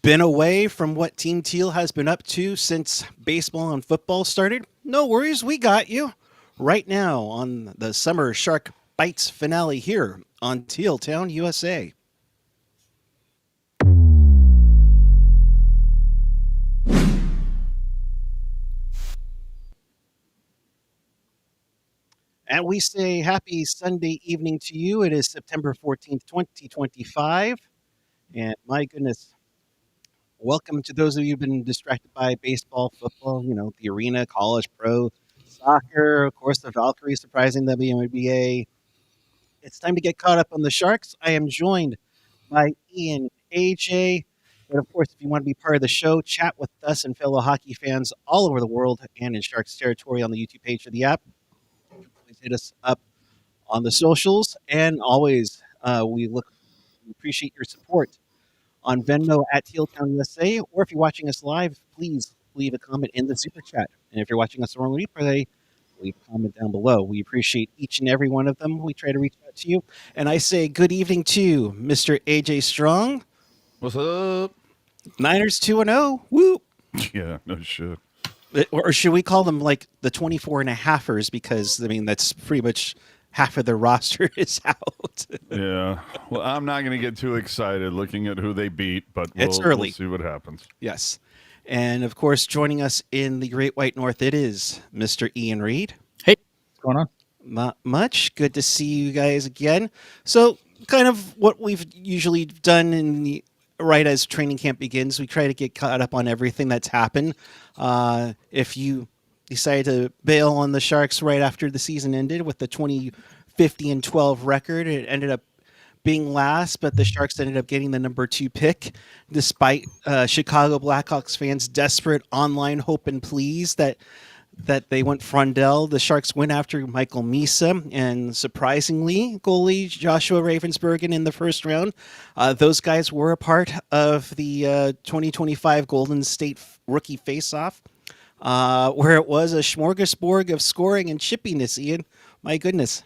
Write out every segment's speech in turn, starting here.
been away from what Team Teal has been up to since baseball and football started? No worries, we got you. Right now on the Summer Shark Bytes finale here on Teal Town, USA. And we say happy Sunday evening to you. It is September 14th, 2025. And my goodness, welcome to those of you who've been distracted by baseball, football, the arena, college, pro, soccer, of course, the Valkyries surprising the WNBA. It's time to get caught up on the Sharks. I am joined by Ian, AJ. But of course, if you want to be part of the show, chat with us and fellow hockey fans all over the world and in Sharks territory on the YouTube page of the app. Please hit us up on the socials. And always, we appreciate your support on Venmo at Tealtown USA, or if you're watching us live, please leave a comment in the Super Chat. And if you're watching us on replay, leave a comment down below. We appreciate each and every one of them. We try to reach out to you. And I say good evening to Mr. AJ Strong. What's up? Niners 2-0. Woo! Yeah, no shit. Or should we call them like the 24 and a halfers? Because, that's pretty much half of their roster is out. Yeah. Well, I'm not going to get too excited looking at who they beat, but It's early. We'll see what happens. Yes. And, of course, joining us in the Great White North, it is Mr. Ian Reed. Hey, what's going on? Not much. Good to see you guys again. So, kind of what we've usually done right as training camp begins, we try to get caught up on everything that's happened. If you decided to bail on the Sharks right after the season ended with the 20-50-12 record, it ended up being last, but the Sharks ended up getting the number 2 pick, despite Chicago Blackhawks fans' desperate online hope and pleas that they went Frondell. The Sharks went after Michael Misa and, surprisingly, goalie Joshua Ravensburgen in the first round. Those guys were a part of the 2025 Golden State Rookie Faceoff, where it was a smorgasbord of scoring and chippiness, Ian. My goodness.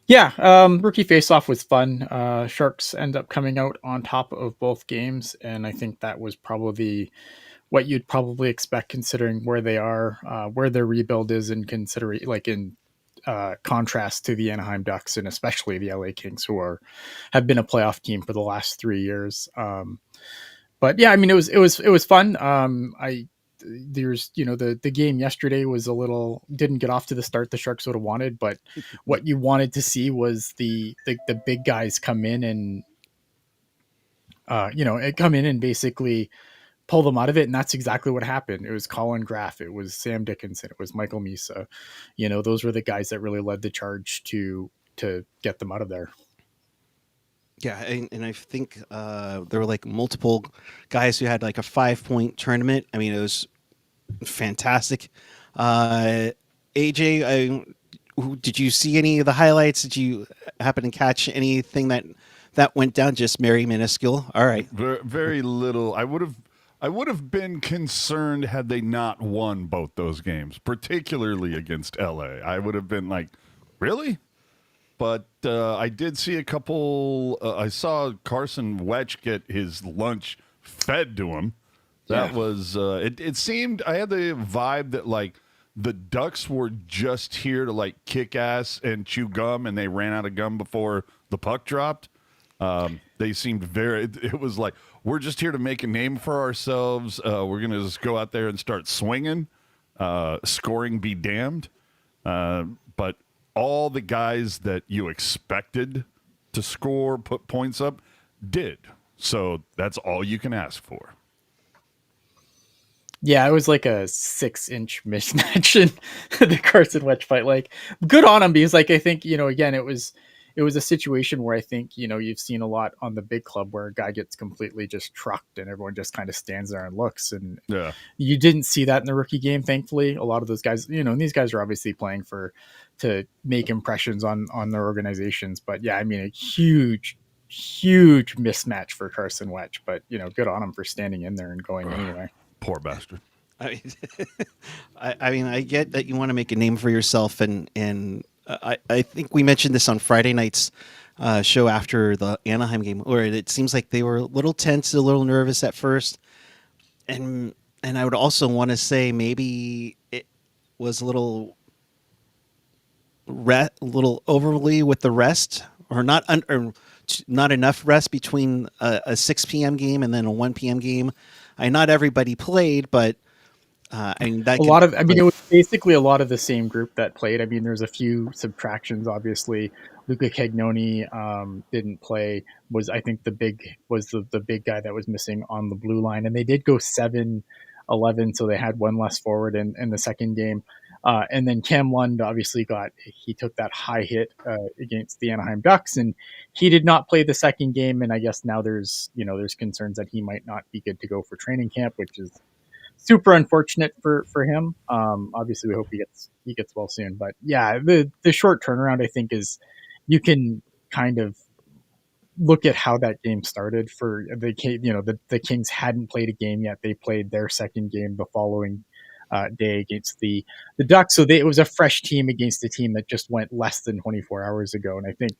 Yeah, Rookie Faceoff was fun. Sharks end up coming out on top of both games, and I think that was probably what you'd probably expect considering where they are, where their rebuild is, and considering in contrast to the Anaheim Ducks and especially the LA Kings, who have been a playoff team for the last 3 years. But yeah, it was fun. There's the game yesterday was didn't get off to the start the Sharks would have wanted, but what you wanted to see was the big guys come in and basically pull them out of it, and that's exactly what happened. It was Colin Graff, it was Sam Dickinson, it was Michael Misa. Those were the guys that really led the charge to get them out of there. Yeah, and I think there were multiple guys who had a 5-point tournament. It was fantastic. AJ, did you see any of the highlights? Did you happen to catch anything that went down? Just very minuscule. All right. Very, very little. I would have been concerned had they not won both those games, particularly against LA. I would have been like, really? But I did see a couple. I saw Carson Wetch get his lunch fed to him. That was. It seemed. I had the vibe that the Ducks were just here to kick ass and chew gum, and they ran out of gum before the puck dropped. They seemed very. It was like, we're just here to make a name for ourselves. We're gonna just go out there and start swinging, scoring be damned. But all the guys that you expected to score, put points up, did. So that's all you can ask for. Yeah, it was like a 6-inch mismatch in the Carson Wetch fight. Good on him, because I think, again, it was a situation where I think, you've seen a lot on the big club where a guy gets completely just trucked and everyone just kind of stands there and looks. And you didn't see that in the rookie game, thankfully. A lot of those guys, and these guys are obviously playing to make impressions on their organizations. But yeah, a huge mismatch for Carson Wetch. But, good on him for standing in there and going anyway. Poor bastard. I get that you want to make a name for yourself, and I think we mentioned this on Friday night's show after the Anaheim game, where it seems like they were a little tense, a little nervous at first, and I would also want to say maybe it was a little little overly with the rest, or not enough rest between a 6 p.m. game and then a 1 p.m. game. Not everybody played, but that a lot of, I mean, it was basically a lot of the same group that played. I mean, there's a few subtractions, obviously. Luca Cagnoni didn't play. I think the big guy that was missing on the blue line, and they did go 7-11, so they had one less forward in the second game. And then Cam Lund obviously he took that high hit against the Anaheim Ducks, and he did not play the second game. And I guess now there's concerns that he might not be good to go for training camp, which is super unfortunate for him. Obviously, we hope he gets well soon. But yeah, the short turnaround, I think, is you can kind of look at how that game started. For the Kings hadn't played a game yet. They played their second game the following day against the Ducks. So it was a fresh team against a team that just went less than 24 hours ago. And I think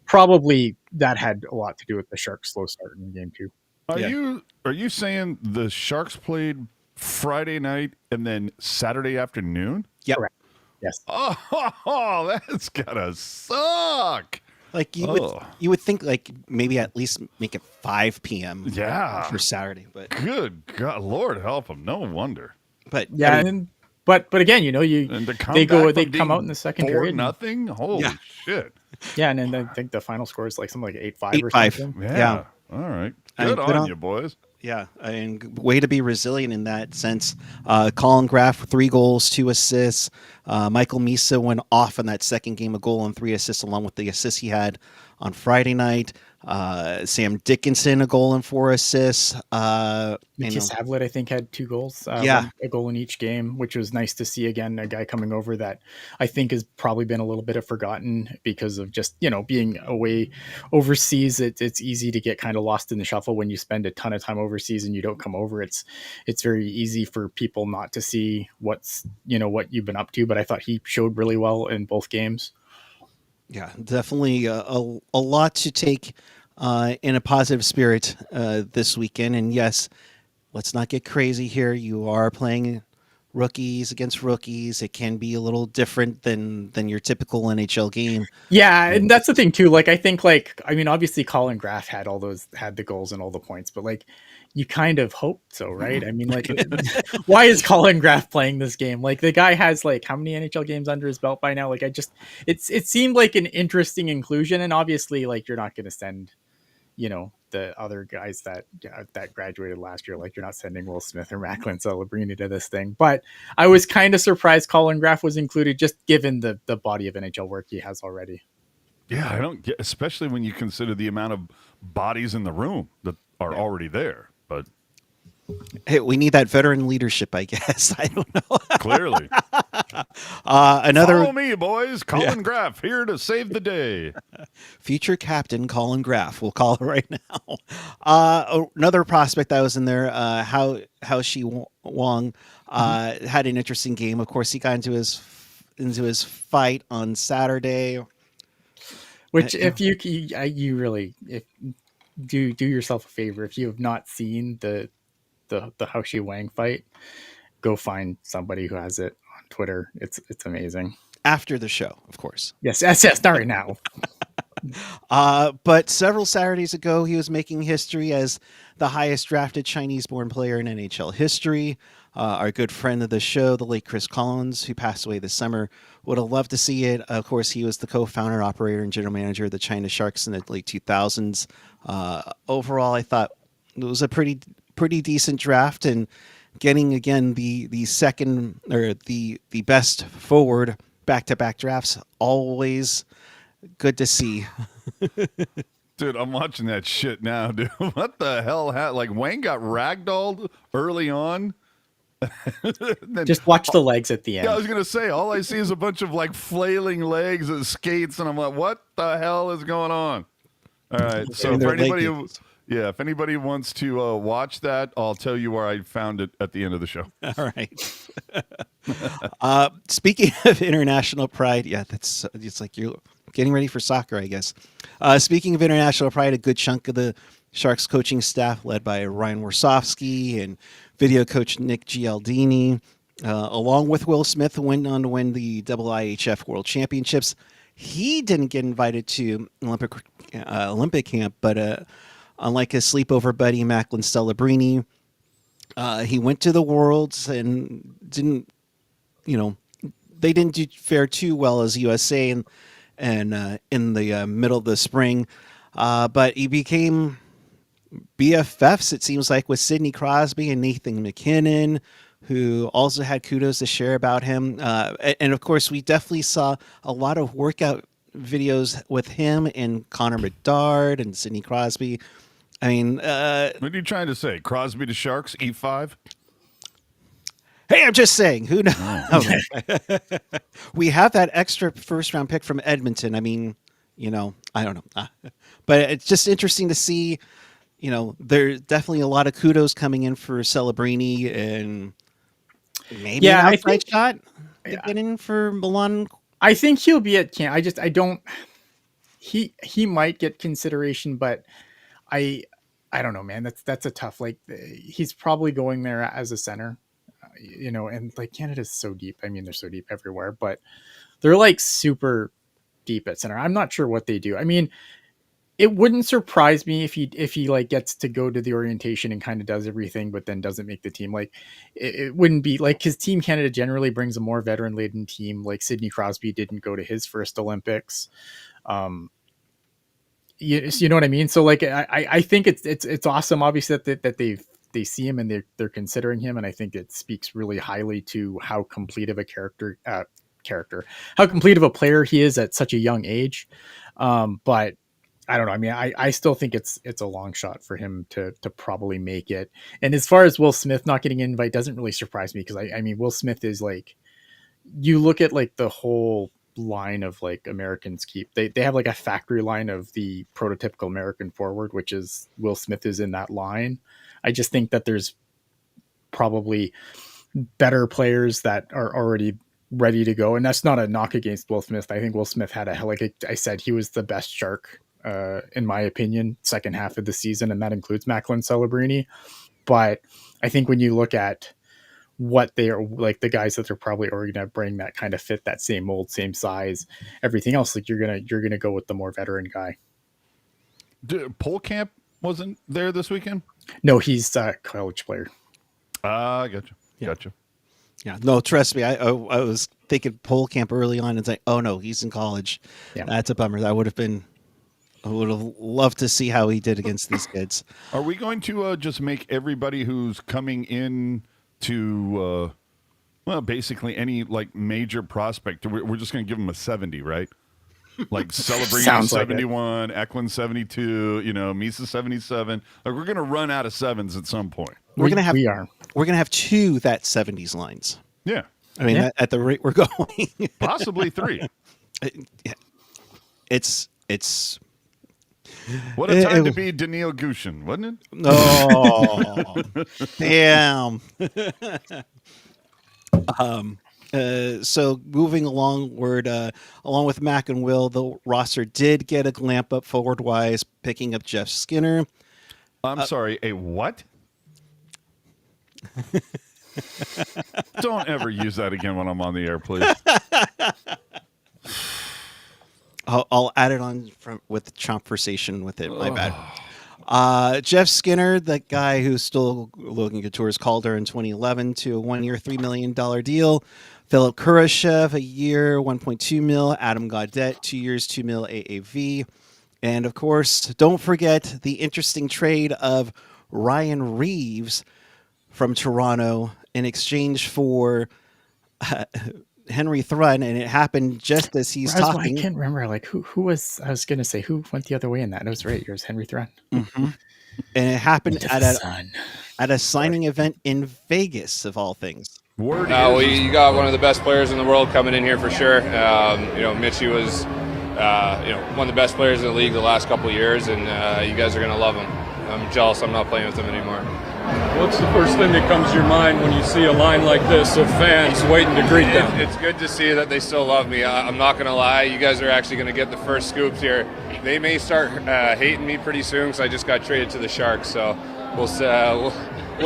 probably that had a lot to do with the Sharks' slow start in game 2. Are you saying the Sharks played Friday night and then Saturday afternoon? Yep. Correct. Yes. Oh, that's gotta suck. Like you would think like maybe at least make it 5 p.m. for Saturday, but good God, Lord help them. No wonder. But yeah, I mean, but again, they come out in the second period. Nothing. Holy shit. Yeah, and then I think the final score is like something like 8-5 or 8-5. something. Yeah. All right. Good on you, boys. Yeah, and way to be resilient in that sense. Colin Graff, 3 goals, 2 assists. Michael Misa went off in that second game, a goal and 3 assists, along with the assists he had on Friday night. Sam Dickinson, a goal and 4 assists. Matthias Havlet, I think, had 2 goals. A goal in each game, which was nice to see. Again, a guy coming over that I think has probably been a little bit of forgotten because of just being away overseas. It's easy to get kind of lost in the shuffle when you spend a ton of time overseas and you don't come over. It's very easy for people not to see what you've been up to. But I thought he showed really well in both games. Yeah, definitely a lot to take in a positive spirit this weekend. And yes, let's not get crazy here. You are playing rookies against rookies. It can be a little different than your typical NHL game. Yeah, and that's the thing too. Like I think, obviously Colin Graff had the goals and all the points, but you kind of hope so, right? I mean, why is Colin Graff playing this game? Like the guy has how many NHL games under his belt by now? It seemed like an interesting inclusion, and obviously you're not going to send, the other guys that graduated last year. You're not sending Will Smith or Macklin Celebrini to this thing. But I was kind of surprised Colin Graff was included, just given the body of NHL work he has already. Yeah, I don't get, especially when you consider the amount of bodies in the room that are already there. But hey, we need that veteran leadership, I guess. I don't know. Clearly. Follow me, boys. Colin Graff here to save the day. Future captain Colin Graff, we'll call it right now. Another prospect that was in there, How Shi Wong, had an interesting game. Of course, he got into his fight on Saturday. Which, if you really do yourself a favor, if you have not seen the How Shi Wang fight, go find somebody who has it on Twitter. It's amazing. After the show, of course. Yes, not right now. But several Saturdays ago, he was making history as the highest drafted Chinese-born player in NHL history. Our good friend of the show, the late Chris Collins, who passed away this summer, would have loved to see it. Of course, he was the co-founder, operator, and general manager of the China Sharks in the late 2000s. Overall, I thought it was a pretty decent draft, and getting again the second or the best forward back-to-back drafts, always good to see. Dude, I'm watching that shit now, dude. What the hell? Wayne got ragdolled early on. Then, just watch the legs at the end. Yeah, I was gonna say, all I see is a bunch of flailing legs and skates, and I'm like, what the hell is going on? All right, so if anybody wants to watch that, I'll tell you where I found it at the end of the show. All right. Speaking of international pride, yeah, it's like you're getting ready for soccer, I guess. Speaking of international pride, a good chunk of the Sharks coaching staff, led by Ryan Warsofsky and video coach Nick Gialdini, along with Will Smith, went on to win the IIHF World Championships. He didn't get invited to Olympic camp, but unlike his sleepover buddy Macklin Celebrini, he went to the Worlds and didn't, they didn't do fare too well as USA and in the middle of the spring, but he became BFFs, it seems like, with Sidney Crosby and Nathan McKinnon, who also had kudos to share about him. And of course, we definitely saw a lot of workout videos with him and Connor Bedard and Sidney Crosby. I mean, what are you trying to say? Crosby to Sharks, E5? Hey, I'm just saying, who knows? Oh. We have that extra first round pick from Edmonton. I mean, I don't know. But it's just interesting to see, there's definitely a lot of kudos coming in for Celebrini and maybe an outside shot to get in for Milan. I think he'll be at camp. I don't, he might get consideration, but I don't know, man. That's a tough, he's probably going there as a center. And Canada's so deep. I mean, they're so deep everywhere, but they're super deep at center. I'm not sure what they do. I mean, it wouldn't surprise me if he gets to go to the orientation and kind of does everything, but then doesn't make the team. It wouldn't be his Team Canada generally brings a more veteran laden team. Sidney Crosby didn't go to his first Olympics. You know what I mean? So I think it's awesome. Obviously that they see him and they're considering him. And I think it speaks really highly to how complete of a how complete of a player he is at such a young age. But I don't know. I mean, I still think it's a long shot for him to probably make it. And as far as Will Smith not getting an invite doesn't really surprise me. Cause I mean, Will Smith is you look at the whole line of Americans keep, they have a factory line of the prototypical American forward, which is Will Smith is in that line. I just think that there's probably better players that are already ready to go. And that's not a knock against Will Smith. I think Will Smith had I said, he was the best Shark, in my opinion, second half of the season. And that includes Macklin Celebrini. But I think when you look at what they are, the guys that they're probably already going to bring that kind of fit that same mold, same size, everything else, you're going to go with the more veteran guy. Polkamp wasn't there this weekend? No, he's a college player. Gotcha. Yeah, no, trust me. I was thinking Polkamp early on and say, oh no, he's in college. Yeah, that's a bummer. I would have loved to see how he did against these kids. Are we going to just make everybody who's coming in to, basically any major prospect, we're just going to give them a 70, right? Celebrini 71, Eklund 72, Misa 77. We're going to run out of sevens at some point. We're going to have two that 70s lines. Yeah. I mean, at the rate we're going. Possibly three. It's what a time to be Daniil Gushin, wasn't it? Oh, damn. So moving alongward, along with Mac and Will, the roster did get a glamp up forward wise, picking up Jeff Skinner. I'm sorry, a what? Don't ever use that again when I'm on the air, please. I'll add it on with conversation with it. My bad. Jeff Skinner, the guy who's still looking to tour his Calder in 2011 to a 1-year, $3 million deal. Philip Kurashev, a year, $1.2 million. Adam Gaudette, 2 years, $2 million AAV. And of course, don't forget the interesting trade of Ryan Reeves from Toronto in exchange for Henry Thrun, and it happened just as he's talking. I can't remember who was. I was going to say who went the other way in that. It was right. Yours, Henry Thrun. Mm-hmm. And it happened at a signing event in Vegas, of all things. You got one of the best players in the world coming in here for sure. Mitchie was, one of the best players in the league the last couple of years, and you guys are going to love him. I'm jealous I'm not playing with him anymore. What's the first thing that comes to your mind when you see a line like this of fans waiting to greet them? It's good to see that they still love me. I'm not going to lie. You guys are actually going to get the first scoops here. They may start hating me pretty soon because I just got traded to the Sharks. So we'll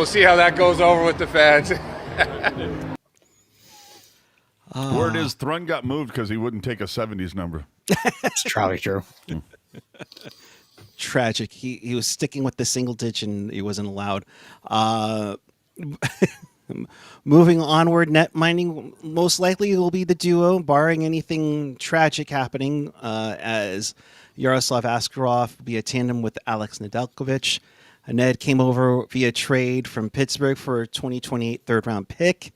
see how that goes over with the fans. Word is Thrun got moved because he wouldn't take a 70s number. It's probably true. Tragic. He was sticking with the single ditch and he wasn't allowed. Moving onward, net mining most likely will be the duo, barring anything tragic happening, as Yaroslav Askarov will be a tandem with Alex Nedeljkovic. Ned came over via trade from Pittsburgh for a 2028 third-round pick.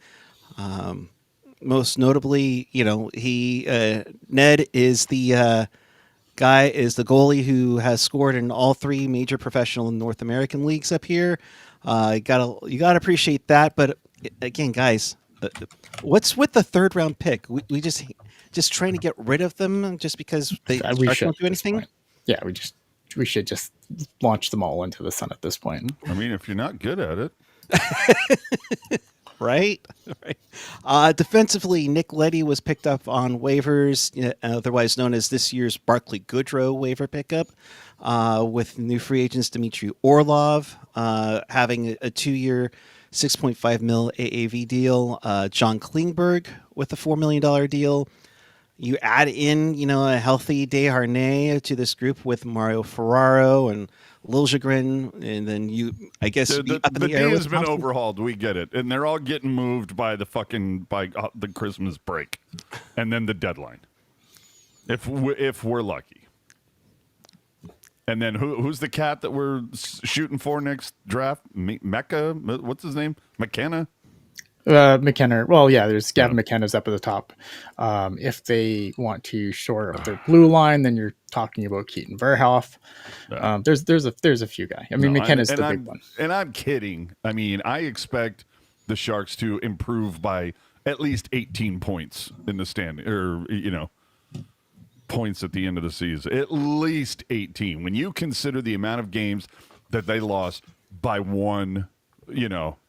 Most notably, Ned is the goalie who has scored in all three major professional North American leagues up here. You gotta appreciate that. But again, guys, what's with the third round pick? We just trying to get rid of them just because they don't do anything. Yeah, we should just launch them all into the sun at this point. I mean, if you're not good at it. Right. Defensively, Nick Leddy was picked up on waivers, otherwise known as this year's Barclay Goodrow waiver pickup, with new free agents Dmitry Orlov having a 2-year, $6.5 million AAV deal, John Klingberg with a $4 million deal. You add in, a healthy Desharnais to this group with Mario Ferraro and Liljegren, and then the D has been overhauled. We get it, and they're all getting moved by the Christmas break, and then the deadline, if we're lucky. And then who's the cat that we're shooting for next draft? Mecca? What's his name? McKenna? McKenna. Well, yeah, there's Gavin McKenna's up at the top. If they want to shore up their blue line, then you're talking about Keaton Verhoff. There's a few guys. I mean, McKenna's the big one. And I'm kidding. I mean, I expect the Sharks to improve by at least 18 points in the standing, or points at the end of the season. At least 18. When you consider the amount of games that they lost by one.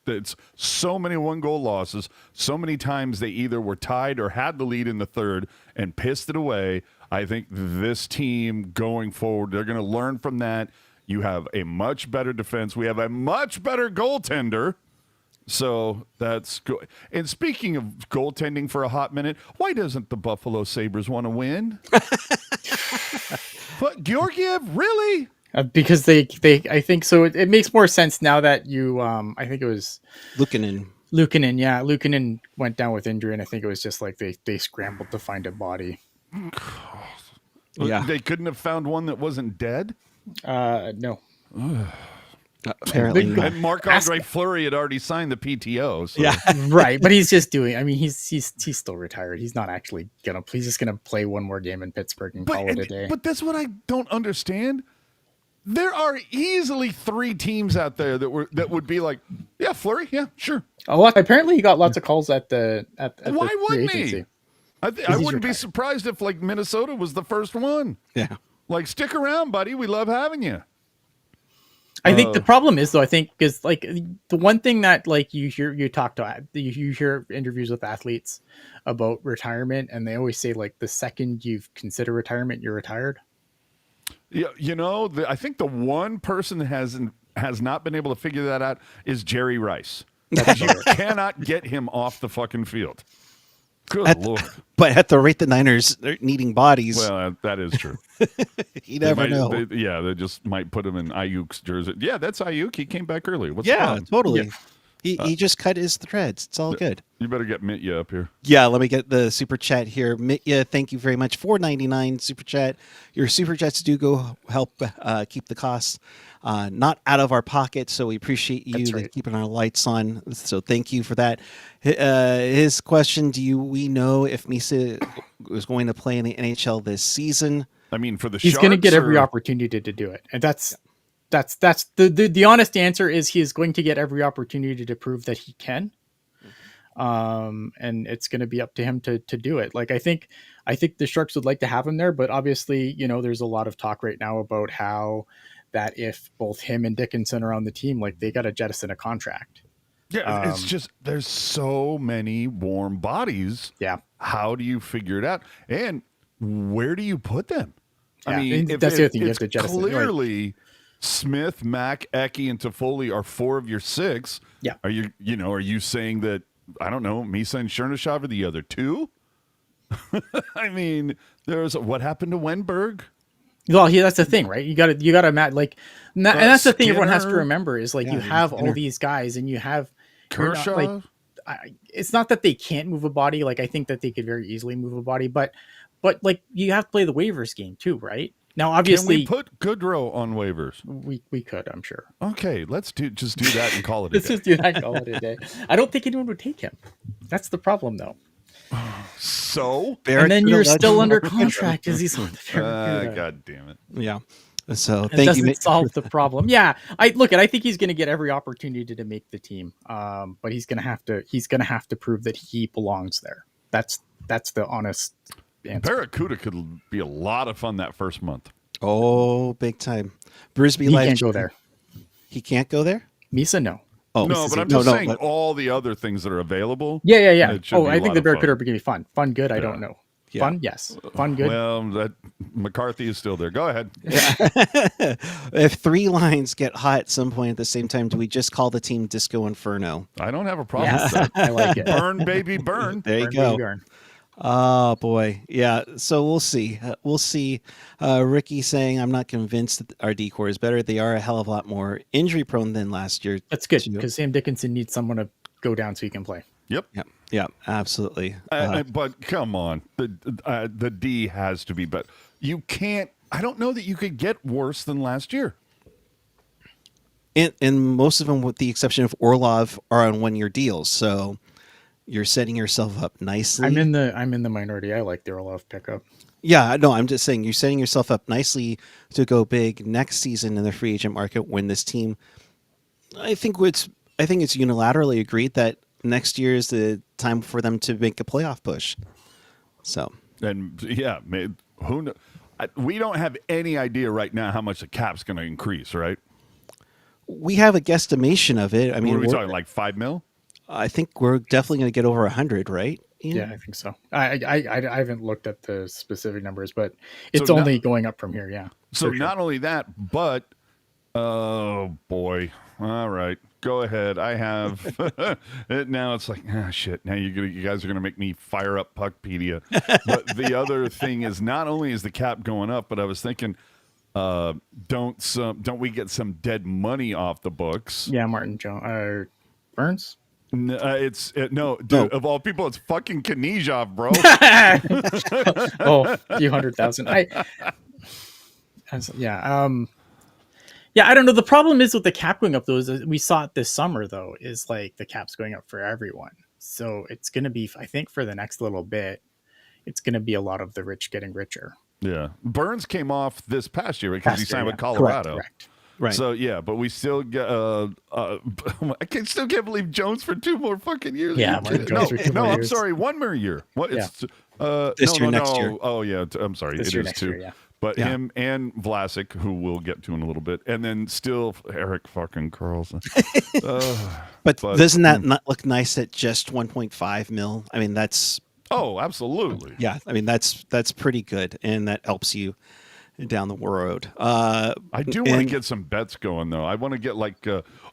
It's so many 1-goal losses, so many times they either were tied or had the lead in the third and pissed it away. I think this team going forward, they're going to learn from that. You have a much better defense. We have a much better goaltender. So that's good. And speaking of goaltending for a hot minute, why doesn't the Buffalo Sabres want to win? But Georgiev, really? Because they I think so. It makes more sense now that you I think it was Luukkonen. Yeah, Luukkonen went down with injury, and I think it was just like they scrambled to find a body. Yeah, they couldn't have found one that wasn't dead. No. Apparently, and Marc-Andre Fleury had already signed the PTO. So. Yeah, right. But he's just doing. I mean, he's still retired. He's not actually gonna. He's just gonna play one more game in Pittsburgh and call it a day. But that's what I don't understand. There are easily 3 teams out there that would be like, yeah, Fleury, yeah, sure. Oh, apparently he got lots of calls at the Why wouldn't agency. he? I wouldn't be surprised if like Minnesota was the first one. Yeah, like stick around, buddy. We love having you. I think the problem is though. I think because like the one thing that like you hear interviews with athletes about retirement, and they always say like the second you've considered retirement, you're retired. Yeah, I think the one person that has not been able to figure that out is Jerry Rice. You cannot get him off the fucking field. Good Lord. But at the rate the Niners are needing bodies. Well, that is true. You never know. They just might put him in Ayuk's jersey. Yeah, that's Ayuk. He came back early. What's wrong? Totally. Yeah. He just cut his threads. It's all good. You better get Mitya up here. Yeah, let me get the super chat here. Mitya, thank you very much. $4.99 super chat. Your super chats do go help keep the costs not out of our pocket, so we appreciate you keeping our lights on. So thank you for that. His question: we know if Misa is going to play in the NHL this season? I mean, for the he's going to get every opportunity to do it, and that's the honest answer is he is going to get every opportunity to prove that he can. And it's going to be up to him to do it. Like, I think the Sharks would like to have him there, but obviously, there's a lot of talk right now about how that if both him and Dickinson are on the team, like they got to jettison a contract. Yeah, it's just there's so many warm bodies. Yeah. How do you figure it out? And where do you put them? Yeah, I mean, that's the other thing you have it's to jettison. clearly Smith, Mack, Eki, and Toffoli are 4 of your 6. Yeah. Are you saying that, I don't know, Misa and Chernyshov are the other 2? I mean, there's what happened to Wenberg? Well, that's the thing, right? You got to match and that's the thing everyone has to Skinner. remember is like you have all these guys and you have Kershaw. it's not that they can't move a body. Like I think that they could very easily move a body, but like you have to play the waivers game too, right? Now, obviously, Can we put Goodrow on waivers? we could, I'm sure. Okay, let's just do that and call it a Let's day. just do that and call it a day. I don't think anyone would take him. That's the problem, though. So, And then you're still under contract as he's on the Barracuda. God damn it. Yeah. So It thank you. doesn't solve the problem. Yeah, I think he's going to get every opportunity to make the team, but he's going to have to prove that he belongs there. That's the honest answer. Barracuda could be a lot of fun that first month. Oh, big time. Brisbee He Live. can't go there. He can't go there? Misa, no. Oh, No, but I'm just saying all the other things that are available. Yeah. It should Oh, be a I think lot the of Barracuda fun. are going to be fun. Fun, good. I don't know. Yeah. Fun, yes. Fun, good. Well, that McCarthy is still there. Go ahead. If 3 lines get hot at some point at the same time, do we just call the team Disco Inferno? I don't have a problem Yes, with that. I like it. Burn, baby, burn. There you Burn, go. baby, burn. Oh boy, yeah. So we'll see. We'll see. Ricky saying, "I'm not convinced that our decor is better. They are a hell of a lot more injury prone than last year." That's good too. because Sam Dickinson needs someone to go down so he can play. Yep. Yeah, absolutely. But come on, the D has to be better. You can't. I don't know that you could get worse than last year. And most of them, with the exception of Orlov, are on 1-year deals. So you're setting yourself up nicely. I'm in the minority. I like the Orlov pickup. Yeah, no, I'm just saying you're setting yourself up nicely to go big next season in the free agent market when this team. I think it's unilaterally agreed that next year is the time for them to make a playoff push. So, And yeah, who knows? We don't have any idea right now how much the cap's going to increase, right? we have a guesstimation of it. I mean, what are we talking, like $5 million? I think we're definitely going to get over 100, right? Ian? Yeah, I think so. I haven't looked at the specific numbers, but it's So only going up from here. Yeah. So for sure. not only that, but oh boy. All right, go ahead. I have now. It's like shit. Now you guys are gonna make me fire up Puckpedia. But the other thing is, not only is the cap going up, but I was thinking, don't we get some dead money off the books? Yeah, Martin Jones, Burns. No, dude, of all people, it's fucking Knezhov, bro. Oh, a few 100,000. Yeah, I don't know. The problem is with the cap going up, though, is we saw it this summer, though, is like the cap's going up for everyone. So it's going to be, I think, for the next little bit, it's going to be a lot of the rich getting richer. Yeah, Burns came off this past year because he signed with Yeah. Colorado. Correct. Right. So yeah, but we still get. I still can't believe Jones for 2 more fucking years. Yeah, Are you Martin kidding? Jones for 2 more I'm years. sorry, 1 more year. What? Yeah. It's This year, next year. Oh yeah, I'm sorry. This It year, is next too. year, yeah. But Yeah. him and Vlasic, who we'll get to in a little bit, and then still Eric fucking Carlson. But But- doesn't that not look nice at just 1.5 mil? I mean, that's Oh, absolutely. yeah. I mean, that's pretty good, and that helps you down the road. I do want to and- get some bets going though. I want to get like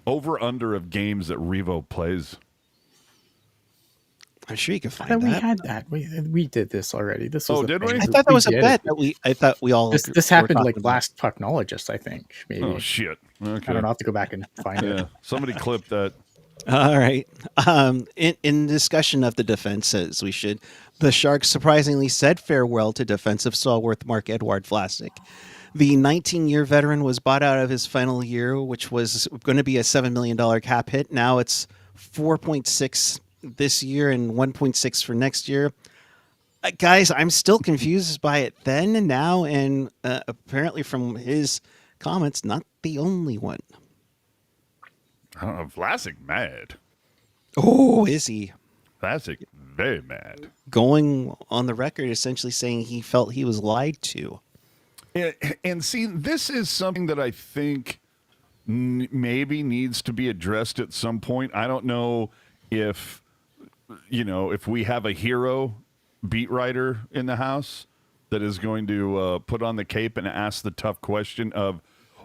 over under of games that Revo plays. I'm sure you can I find thought we that. had that. We did this already. This was Oh, a did thing. we? I thought that was a did bet it. that I thought we all. This were happened like talking about. last Pucknologist, I think. Maybe. Oh shit. Okay. I don't know. I'll have to go back and find Yeah, it. somebody clip that. All right. In discussion of the defenses, we should. The Sharks surprisingly said farewell to defensive stalwart Marc-Edouard Vlasic. The 19-year veteran was bought out of his final year, which was going to be a $7 million cap hit. Now it's 4.6 this year and 1.6 for next year. Guys, I'm still confused by it then and now, and apparently from his comments, not the only one. I don't know. Vlasic mad. Oh, is he? Vlasic very mad. Going on the record essentially saying he felt he was lied to. And see, this is something that I think maybe needs to be addressed at some point. I don't know if if we have a hero beat writer in the house that is going to put on the cape and ask the tough question of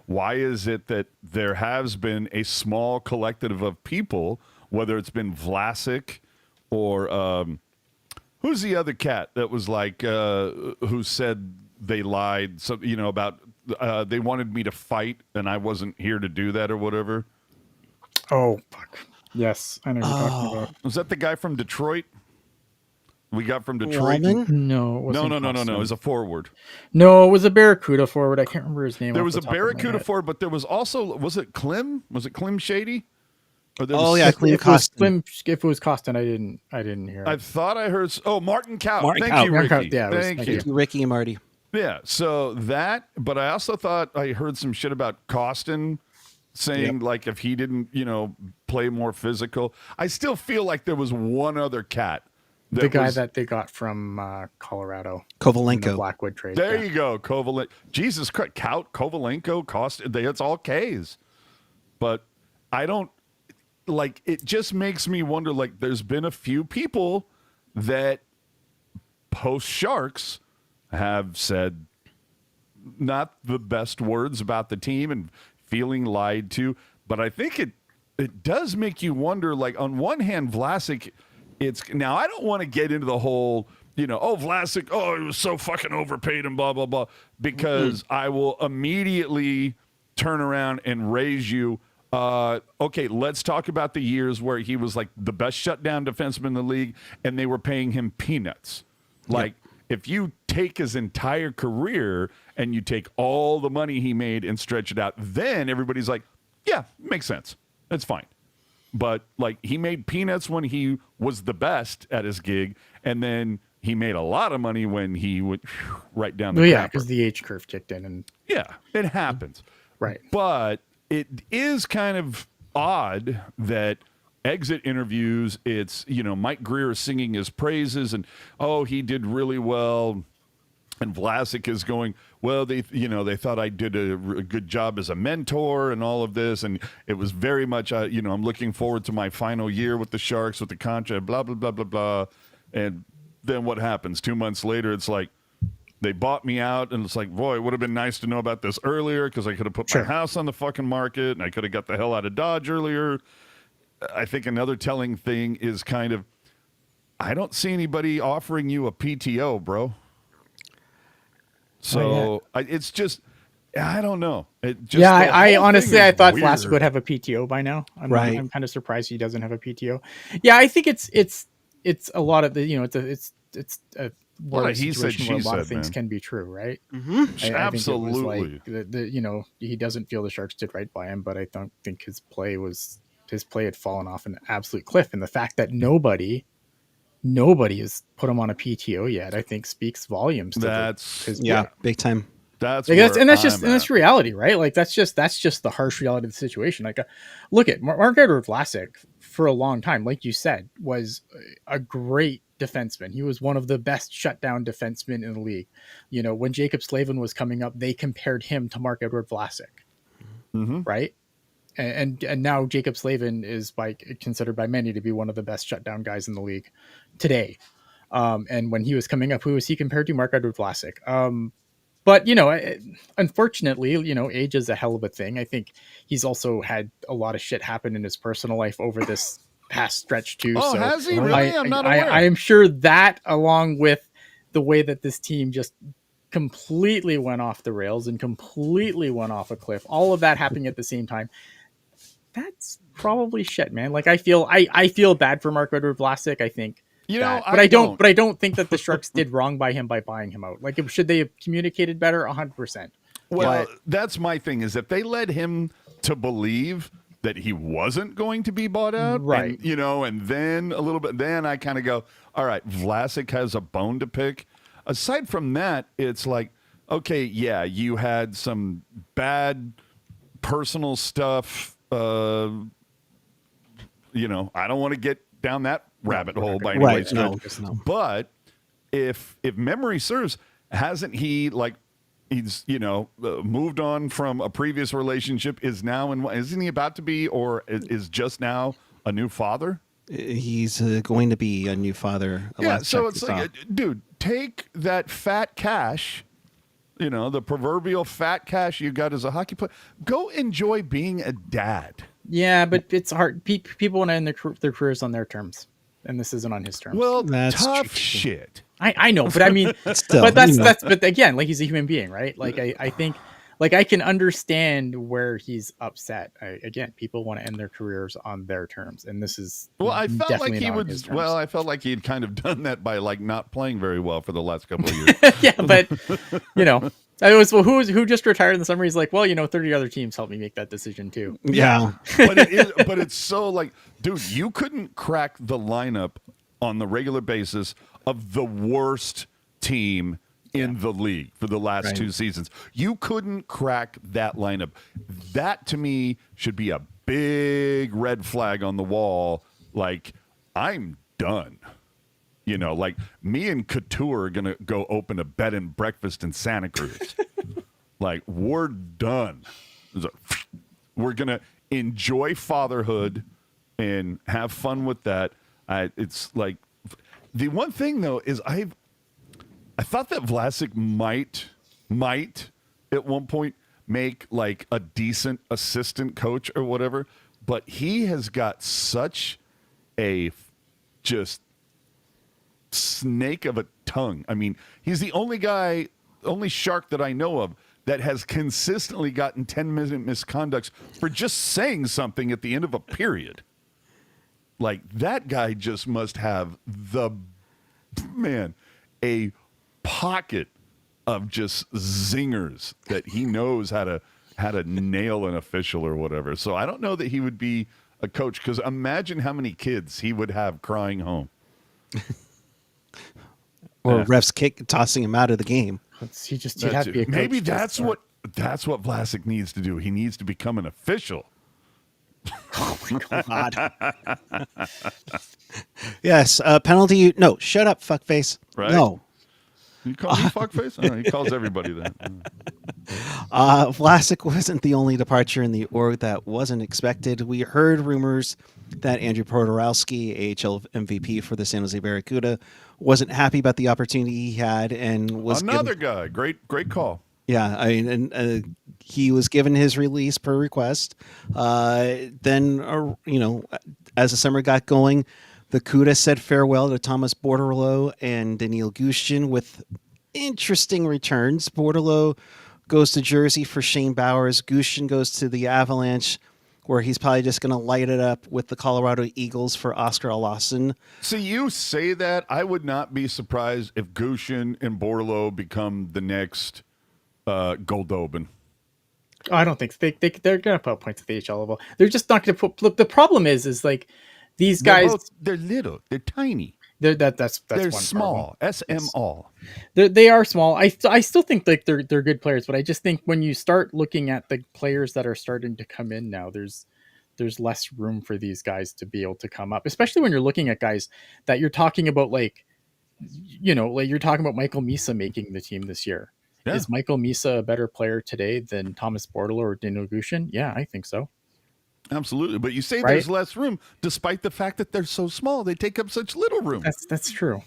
why is it that there has been a small collective of people, whether it's been Vlasic or who's the other cat that was like who said they lied, so about they wanted me to fight and I wasn't here to do that or whatever. Oh fuck. Yes, I know what you're talking about. Was that the guy from Detroit? We got from Detroit. No, it wasn't No. Costin. It was a forward. No, it was a Barracuda forward. I can't remember his name. There off was the a top of my Barracuda head. forward, but there was also it Clem? Was it Clem Shady? Or there Oh was, yeah, Clem If it was Costin. if it was Costin, I didn't hear. I It. thought I heard. Oh, Martin Kaut. Martin Thank Kaut. you, Martin Ricky. Kaut, yeah, it was- Thank thank you. you. Thank you, Ricky and Marty. Yeah. So that, but I also thought I heard some shit about Costin saying like if he didn't, play more physical. I still feel like there was one other cat. The guy that they got from Colorado, in the Kovalenko. Blackwood trade. There yeah. you go, Kovalenko. Jesus Christ, Kaut, Kovalenko, Costin. It's all K's. But I don't like. It just makes me wonder. Like, there's been a few people that post Sharks have said not the best words about the team and feeling lied to. But I think it does make you wonder. Like, on one hand, Vlasic. Now I don't want to get into the whole, Vlasic, he was so fucking overpaid and blah, blah, blah, because I will immediately turn around and raise you. Okay, let's talk about the years where he was like the best shutdown defenseman in the league and they were paying him peanuts. Like, if you take his entire career and you take all the money he made and stretch it out, then everybody's like, yeah, makes sense. That's fine. But, like, he made peanuts when he was the best at his gig, and then he made a lot of money when he went right down the crapper. Because the H curve kicked in. And Yeah, it happens. right. But it is kind of odd that exit interviews, it's, Mike Greer singing his praises, and, he did really well. And Vlasic is going, well, they thought I did a good job as a mentor and all of this. And it was very much, I'm looking forward to my final year with the Sharks, with the contract, blah, blah, blah, blah, blah. And then what happens? 2 months later, it's like they bought me out. And it's like, boy, it would have been nice to know about this earlier because I could have put my house on the fucking market and I could have got the hell out of Dodge earlier. I think another telling thing is kind of, I don't see anybody offering you a PTO, bro. So it's just, I don't know. It just, I honestly, I thought weird. Vlasic would have a PTO by now. I'm kind of surprised he doesn't have a PTO. Yeah, I think it's a lot of the, it's a he said, situation where a lot of said, things man. can be true, right? Absolutely. I think it was like he doesn't feel the Sharks did right by him, but I don't think his play had fallen off an absolute cliff, and the fact that nobody has put him on a PTO yet, I think speaks volumes. To Big time. That's reality, right? Like that's just the harsh reality of the situation. Like, look at Marc-Edouard Vlasic for a long time, like you said, was a great defenseman. He was one of the best shutdown defensemen in the league. When Jacob Slavin was coming up, they compared him to Marc-Edouard Vlasic, right? And now Jacob Slavin is considered by many to be one of the best shutdown guys in the league today. And when he was coming up, who was he compared to? Marc-Edouard Vlasic. But unfortunately, age is a hell of a thing. I think he's also had a lot of shit happen in his personal life over this past stretch too. Oh, so has he really? I'm not aware. I am sure that, along with the way that this team just completely went off the rails and completely went off a cliff, all of that happening at the same time. That's probably shit, man. Like I feel bad for Marc-Edouard Vlasic. I think, but I don't think that the Sharks did wrong by him by buying him out. Like, should they have communicated better? 100%. Well, that's my thing. Is if they led him to believe that he wasn't going to be bought out, right? And then a little bit, then I kind of go, all right, Vlasic has a bone to pick. Aside from that, it's like, okay, yeah, you had some bad personal stuff. I don't want to get down that rabbit hole by any way. No. But if memory serves, hasn't he like He's, moved on from a previous relationship, is now isn't he about to be, or is just now a new father? He's going to be a new father. Yeah, so it's like, dude, take that fat cash, the proverbial fat cash you got as a hockey player. Go enjoy being a dad. Yeah, but it's hard. People want to end their careers on their terms, and this isn't on his terms. Well, That's tough true. shit. I know, but I mean, Still, but but again, like, he's a human being, right? Like, I think, like, I can understand where he's upset. Again, people want to end their careers on their terms, and this is I felt like he would. would. Well, I felt like he had kind of done that by like not playing very well for the last couple of years. Yeah, but I was who just retired in the summer. He's like, well, 30 other teams helped me make that decision too. Yeah. but it's so like, dude, you couldn't crack the lineup on the regular basis of the worst team in the league for the last 2 seasons. You couldn't crack that lineup. That, to me, should be a big red flag on the wall. Like, I'm done. Like, me and Couture are going to go open a bed and breakfast in Santa Cruz. Like, we're done. We're going to enjoy fatherhood and have fun with that. It's like, the one thing, though, is I thought that Vlasic might at one point make like a decent assistant coach or whatever, but he has got such a just snake of a tongue. I mean, he's the only shark that I know of that has consistently gotten 10-minute misconducts for just saying something at the end of a period. Like, that guy just must have a pocket of just zingers that he knows how to nail an official or whatever. So I don't know that he would be a coach, because imagine how many kids he would have crying home. Or refs tossing him out of the game. He'd have to be a coach. Maybe that's what Vlasic needs to do. He needs to become an official. Oh my God. Yes, penalty. No, shut up, fuckface. Right? No. You call me fuckface? Oh, he calls everybody that. Vlasic wasn't the only departure in the org that wasn't expected. We heard rumors that Andrew Podorowski, AHL MVP for the San Jose Barracuda, wasn't happy about the opportunity he had and was guy. Great call. Yeah, I mean, and he was given his release per request. Then, as the summer got going, the CUDA said farewell to Thomas Borderlo and Daniil Gushchin with interesting returns. Borderlo goes to Jersey for Shane Bowers. Gushchin goes to the Avalanche, where he's probably just going to light it up with the Colorado Eagles for Oscar Lawson. So you say that, I would not be surprised if Gushchin and Borderlo become the next Goldobin. I don't think they're going to put points at the HL level. They're just not going to put. Look, the problem is like these guys. They're little. They're tiny. That's they're one small. problem. SMall. They are small. I still think like they're good players, but I just think when you start looking at the players that are starting to come in now, there's less room for these guys to be able to come up, especially when you're looking at guys that you're talking about, like you're talking about Michael Misa making the team this year. Yeah. Is Michael Misa a better player today than Thomas Bordello or Daniil Gushchin? Yeah, I think so. Absolutely. But you say there's less room, despite the fact that they're so small. They take up such little room. That's true.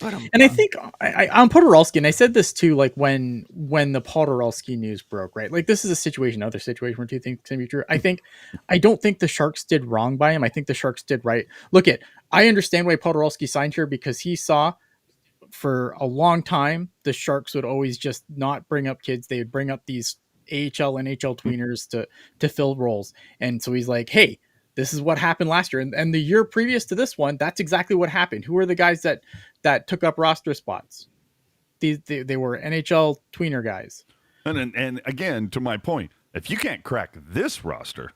And I think on Podorowski, and I said this too, like when the Podorowski news broke, right? Like, this is another situation where two things can be true. I don't think the Sharks did wrong by him. I think the Sharks did right. I understand why Podorowski signed here, because he saw for a long time the Sharks would always just not bring up kids. They would bring up these AHL, NHL tweeners to fill roles. And so he's like, hey, this is what happened last year. And the year previous to this one, that's exactly what happened. Who are the guys that took up roster spots? They were NHL tweener guys. And again, to my point, if you can't crack this roster.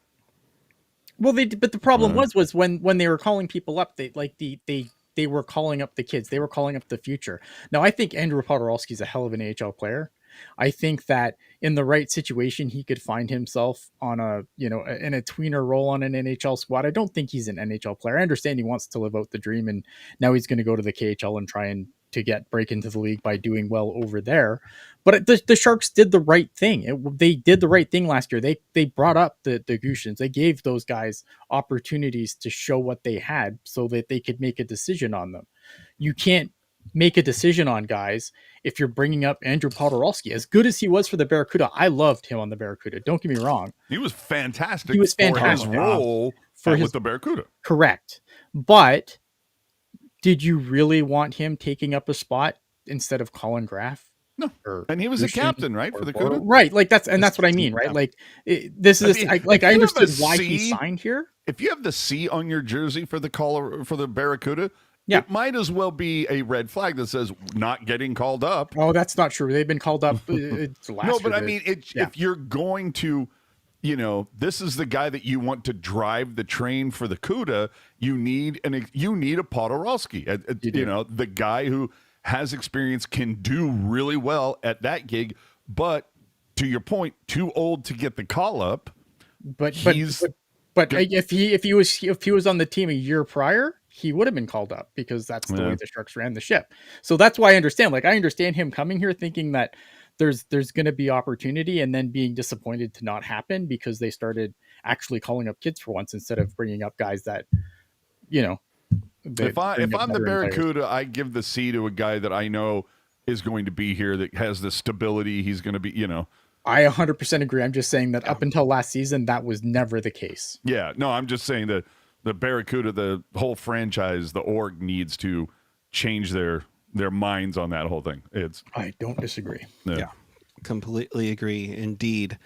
Well, but the problem was when they were calling people up, they were calling up the kids. They were calling up the future. Now, I think Andrew Podorowski is a hell of an AHL player. I think that in the right situation, he could find himself on in a tweener role on an NHL squad. I don't think he's an NHL player. I understand he wants to live out the dream, and now he's going to go to the KHL and try and break into the league by doing well over there. But the Sharks did the right thing. They did the right thing last year. They brought up the Gushins. They gave those guys opportunities to show what they had so that they could make a decision on them. You can't make a decision on guys if you're bringing up Andrew Podorowski. As good as he was for the Barracuda, I loved him on the Barracuda. Don't get me wrong. He was fantastic. He was fantastic for his role with the Barracuda. Correct. But did you really want him taking up a spot instead of Colin Graff? No, and he was a captain, right, for the Cuda? Right, like that's what I mean, right? Like I understood why he signed here. If you have the C on your jersey for the Barracuda, it might as well be a red flag that says not getting called up. Oh, that's not true. They've been called up. No, but I mean, if you're going to, this is the guy that you want to drive the train for the Cuda, you need a Podorowski, the guy who has experience, can do really well at that gig, but to your point, too old to get the call up. But if he was on the team a year prior, he would have been called up because that's the way the Sharks ran the ship. So that's why I understand. Like I understand him coming here thinking that there's going to be opportunity, and then being disappointed to not happen because they started actually calling up kids for once instead of bringing up guys that, If I'm the Barracuda, I give the C to a guy that I know is going to be here, that has the stability. He's going to be, I 100% agree. I'm just saying that up until last season, that was never the case. Yeah, no, I'm just saying that the Barracuda, the whole franchise, the org needs to change their minds on that whole thing. I don't disagree. Yeah, completely agree. Indeed.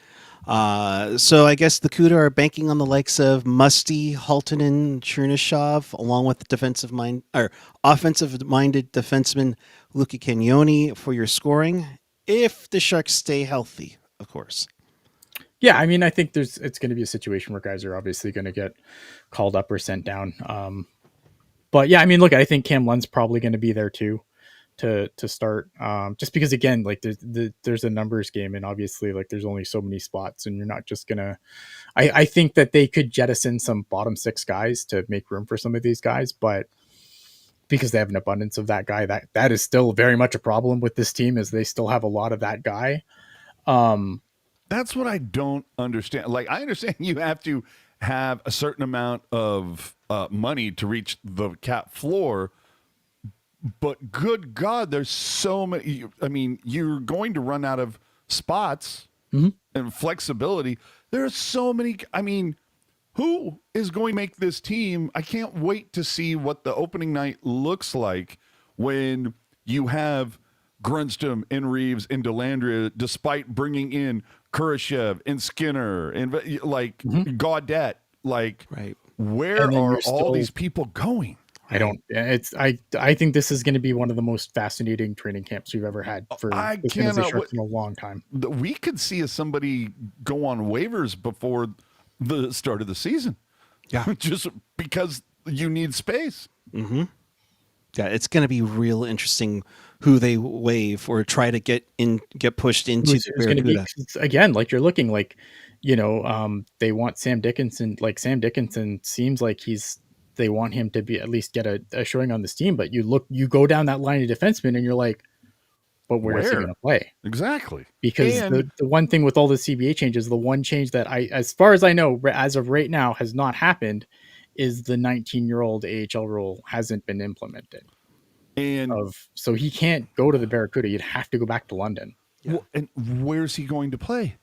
So I guess the Cuda are banking on the likes of Musty, Haltonen, Chernyshov, along with offensive-minded defenseman Luca Cagnoni for your scoring, if the Sharks stay healthy, of course. Yeah, I mean, I think it's going to be a situation where guys are obviously going to get called up or sent down. But yeah, I mean, look, I think Cam Lund's probably going to be there too to start. Just because, again, like there's a numbers game, and obviously, like there's only so many spots, and you're not just gonna. I think that they could jettison some bottom six guys to make room for some of these guys, but because they have an abundance of that guy, that is still very much a problem with this team, is they still have a lot of that guy. That's what I don't understand. Like, I understand you have to have a certain amount of money to reach the cap floor, but good God, there's so many. I mean, you're going to run out of spots and flexibility. There are so many. I mean, who is going to make this team? I can't wait to see what the opening night looks like when you have Grundstrom and Reeves and Delandria, despite bringing in Kurashev and Skinner and Gaudette. Like, right. Where are all these people going? I think this is going to be one of the most fascinating training camps we've ever had for in a long time. We could see somebody go on waivers before the start of the season. Yeah. Just because you need space. Mm-hmm. Yeah, it's going to be real interesting who they waive or try to get pushed into the Barracuda. Again, like you're looking like, they want Sam Dickinson. Like Sam Dickinson seems like they want him to be at least get a showing on this team. But you go down that line of defensemen and you're like, but where is he going to play? Exactly. Because the one thing with all the CBA changes, the one change that as far as I know, as of right now, has not happened, is the 19-year-old AHL rule hasn't been implemented. So he can't go to the Barracuda. You'd have to go back to London. Yeah. Well, and where's he going to play?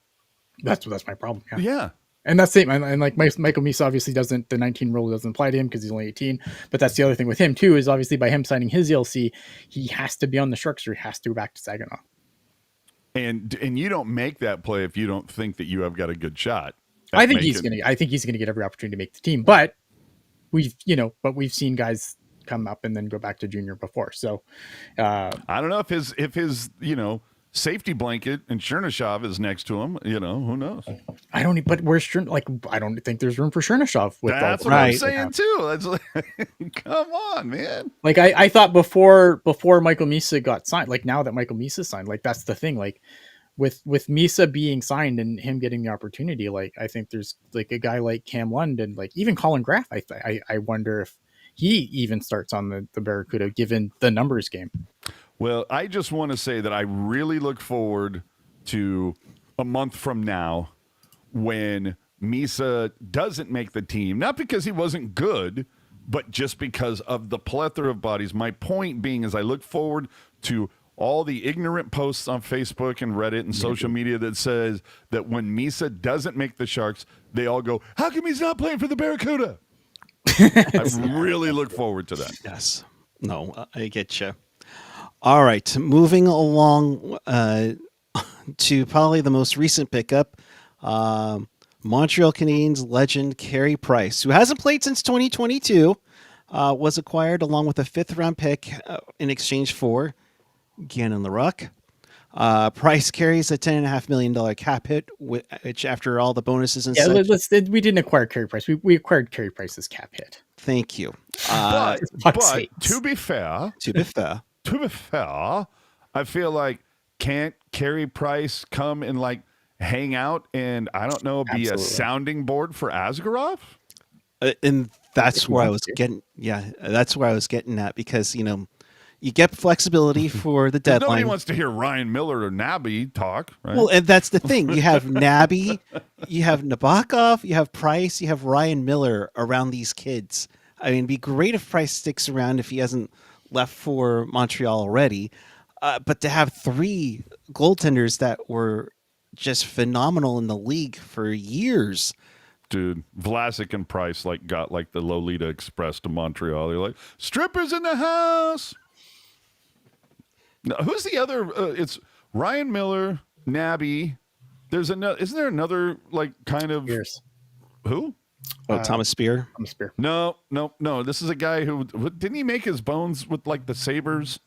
That's my problem. Yeah. And that's it. And like Michael Misa obviously the 19 rule doesn't apply to him because he's only 18. But that's the other thing with him too, is obviously by him signing his ELC, he has to be on the Sharks or he has to go back to Saginaw. And you don't make that play if you don't think that you have got a good shot. I think he's gonna get every opportunity to make the team. But we've seen guys come up and then go back to junior before. So I don't know if his safety blanket and Chernyshov is next to him. Who knows? But where's I don't think there's room for Chernyshov. That's what I'm saying too. That's come on, man. Like I thought before Michael Misa got signed. Like now that Michael Misa signed, like that's the thing. Like with Misa being signed and him getting the opportunity, like I think there's like a guy like Cam Lund and like even Colin Graff. I wonder he even starts on the Barracuda given the numbers game. Well, I just want to say that I really look forward to a month from now when Misa doesn't make the team, not because he wasn't good, but just because of the plethora of bodies. My point being is I look forward to all the ignorant posts on Facebook and Reddit and social media that says that when Misa doesn't make the Sharks, they all go, how come he's not playing for the Barracuda? I really look forward to that. Yes. No, I get you. All right. Moving along to probably the most recent pickup, Montreal Canadiens legend Carey Price, who hasn't played since 2022, was acquired along with a 5th-round pick in exchange for Gannon Larocque. Price carries a $10.5 million cap hit, which after all the bonuses and such. We didn't acquire Carey Price. We acquired Carey Price's cap hit. Thank you. But to be fair, I feel like can't Carey Price come and like hang out and I don't know, be a sounding board for Askarov? And that's where I was getting. Yeah, that's where I was getting at because you get flexibility for the deadline. Nobody wants to hear Ryan Miller or Nabby talk, right? Well, and that's the thing. You have Nabby, you have Nabokov, you have Price, you have Ryan Miller around these kids. I mean, it'd be great if Price sticks around if he hasn't left for Montreal already. But to have 3 goaltenders that were just phenomenal in the league for years. Dude, Vlasic and Price got the Lolita Express to Montreal. They're like, strippers in the house. No, who's the other? It's Ryan Miller, Nabby. There's another. Isn't there another kind of Years. Who? Thomas Spear. Thomas Spear. No. This is a guy who didn't he make his bones with the Sabres?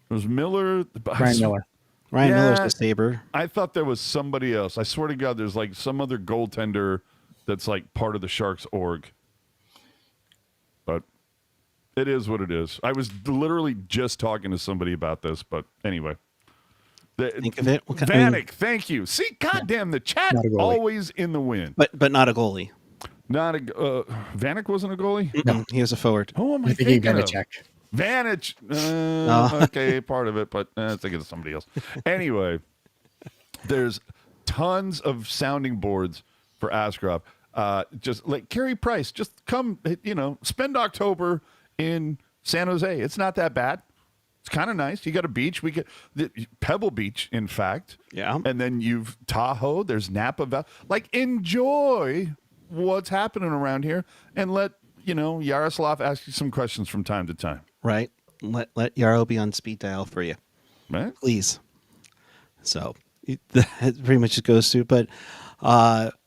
It was Miller. Ryan Miller. Ryan Miller's a Sabre. I thought there was somebody else. I swear to God, there's some other goaltender that's part of the Sharks org. But it is what it is. I was literally just talking to somebody about this, but anyway. Think of it. Vanek, thank you. See, goddamn, the chat always in the win. But not a goalie. Not a Vanek wasn't a goalie? No, he was a forward. Who am I think thinking of? check. Vantage. Okay, part of it, but I think it's somebody else. Anyway, there's tons of sounding boards for Askarov. Just like Carey Price, just come, spend October in San Jose. It's not that bad. It's kind of nice. You got a beach. We get Pebble Beach, in fact. Yeah. And then you've Tahoe. There's Napa. Enjoy what's happening around here and let Yaroslav ask you some questions from time to time. Right. Let Yarrow be on speed dial for you. Right. Please. So that pretty much just goes through. But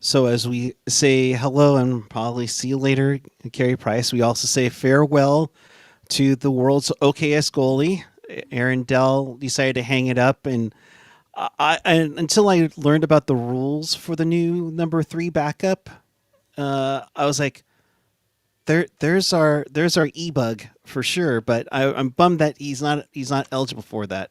so as we say hello and probably see you later, Carey Price, we also say farewell to the world's OKS goalie. Aaron Dell decided to hang it up. And until I learned about the rules for the new number 3 backup, I was like, there's our e-bug for sure, but I'm bummed that he's not eligible for that.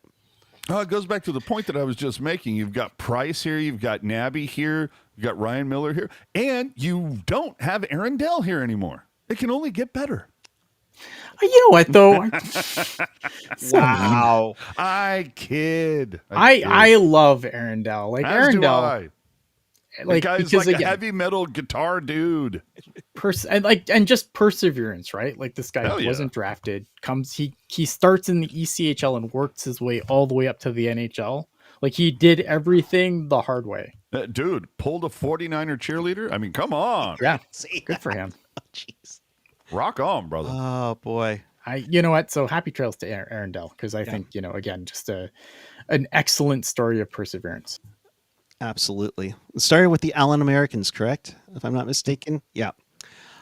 Oh, it goes back to the point that I was just making. You've got Price here, you've got Nabby here, you've got Ryan Miller here, and you don't have Aaron Dell here anymore. It can only get better. You know what though? Wow. I kid. I love Aaron Dell. Aaron Dell. I. The guy's a heavy metal guitar dude. And just perseverance, right? This guy wasn't drafted. He starts in the ECHL and works his way all the way up to the NHL. He did everything the hard way. Dude, pulled a 49er cheerleader. I mean, come on. Yeah, good for him. Jeez. Rock on, brother. Oh boy. You know what? So happy trails to Aaron Dell because I think again just an excellent story of perseverance. Absolutely. It started with the Allen Americans, correct? If I'm not mistaken. Yeah.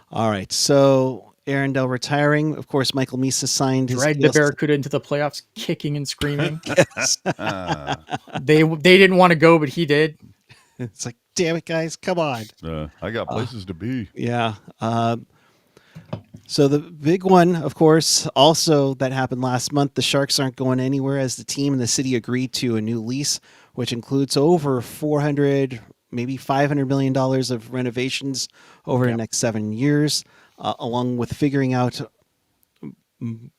All right. So Aaron Dell retiring. Of course, Michael Misa signed his dragged the Barracuda into the playoffs, kicking and screaming. Yes. They didn't want to go, but he did. It's like, damn it, guys, come on. I got places to be. Yeah. So the big one, of course, also that happened last month, the Sharks aren't going anywhere as the team and the city agreed to a new lease, which includes over $400, maybe $500 million of renovations over the next 7 years. along with figuring out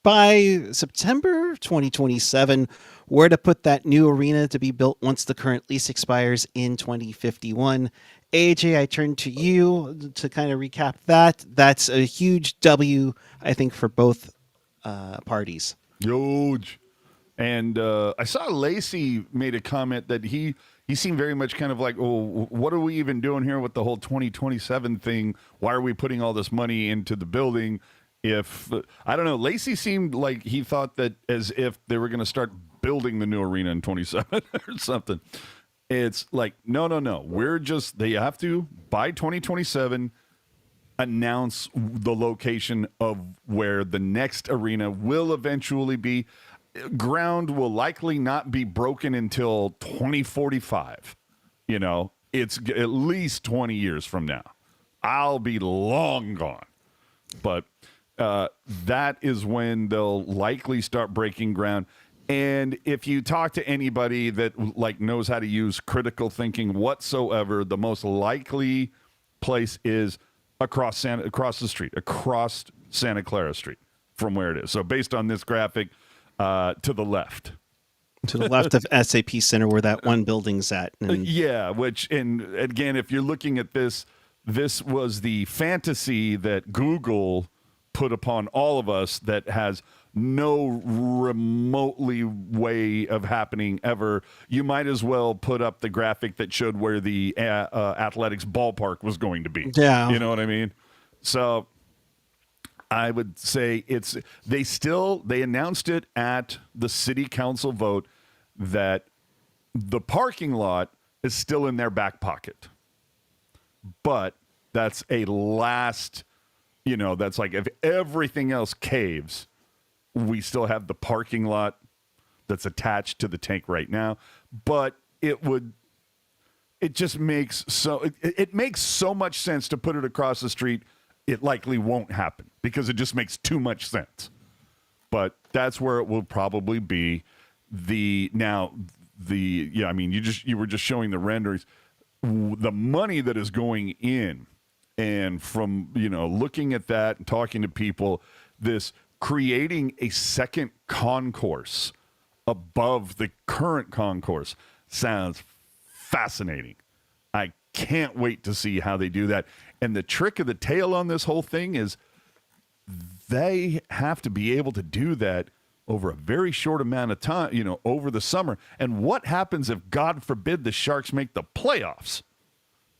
by September 2027 where to put that new arena to be built once the current lease expires in 2051. AJ, I turn to you to kind of recap that. That's a huge W, I think, for both parties. Huge. And I saw Lacey made a comment that he seemed very much kind of like, oh, what are we even doing here with the whole 2027 thing? Why are we putting all this money into the building? If I don't know, Lacey seemed like he thought that as if they were going to start building the new arena in 27 or something. It's like, no. They have to, by 2027, announce the location of where the next arena will eventually be. Ground will likely not be broken until 2045. It's at least 20 years from now. I'll be long gone. But that is when they'll likely start breaking ground. And if you talk to anybody that knows how to use critical thinking whatsoever, the most likely place is across the street, across Santa Clara Street from where it is. So based on this graphic, to the left. To the left of SAP Center where that one building's at. And and again, if you're looking at this was the fantasy that Google put upon all of us that has no remotely way of happening ever. You might as well put up the graphic that showed where the athletics ballpark was going to be. Yeah. You know what I mean? So I would say they announced it at the city council vote that the parking lot is still in their back pocket. But that's a last, that's like if everything else caves, we still have the parking lot that's attached to the tank right now. But it just makes it makes so much sense to put it across the street. It likely won't happen because it just makes too much sense. But that's where it will probably be. You were just showing the renderings. The money that is going in, and from looking at that and talking to people, this creating a second concourse above the current concourse sounds fascinating. I can't wait to see how they do that. And the trick of the tail on this whole thing is they have to be able to do that over a very short amount of time, over the summer. And what happens if, God forbid, the Sharks make the playoffs?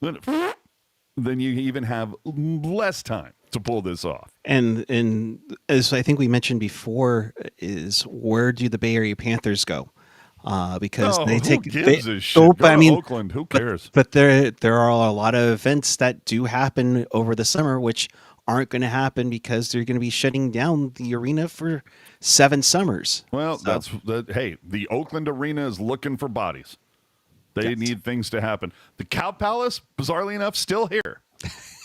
Then you even have less time to pull this off. And as I think we mentioned before, is where do the Bay Area Panthers go? Because they take. Who gives a shit? Go to Oakland. Who cares? But there are a lot of events that do happen over the summer, which aren't going to happen because they're going to be shutting down the arena for 7 summers. Well, hey, the Oakland arena is looking for bodies. They need things to happen. The Cow Palace, bizarrely enough, still here.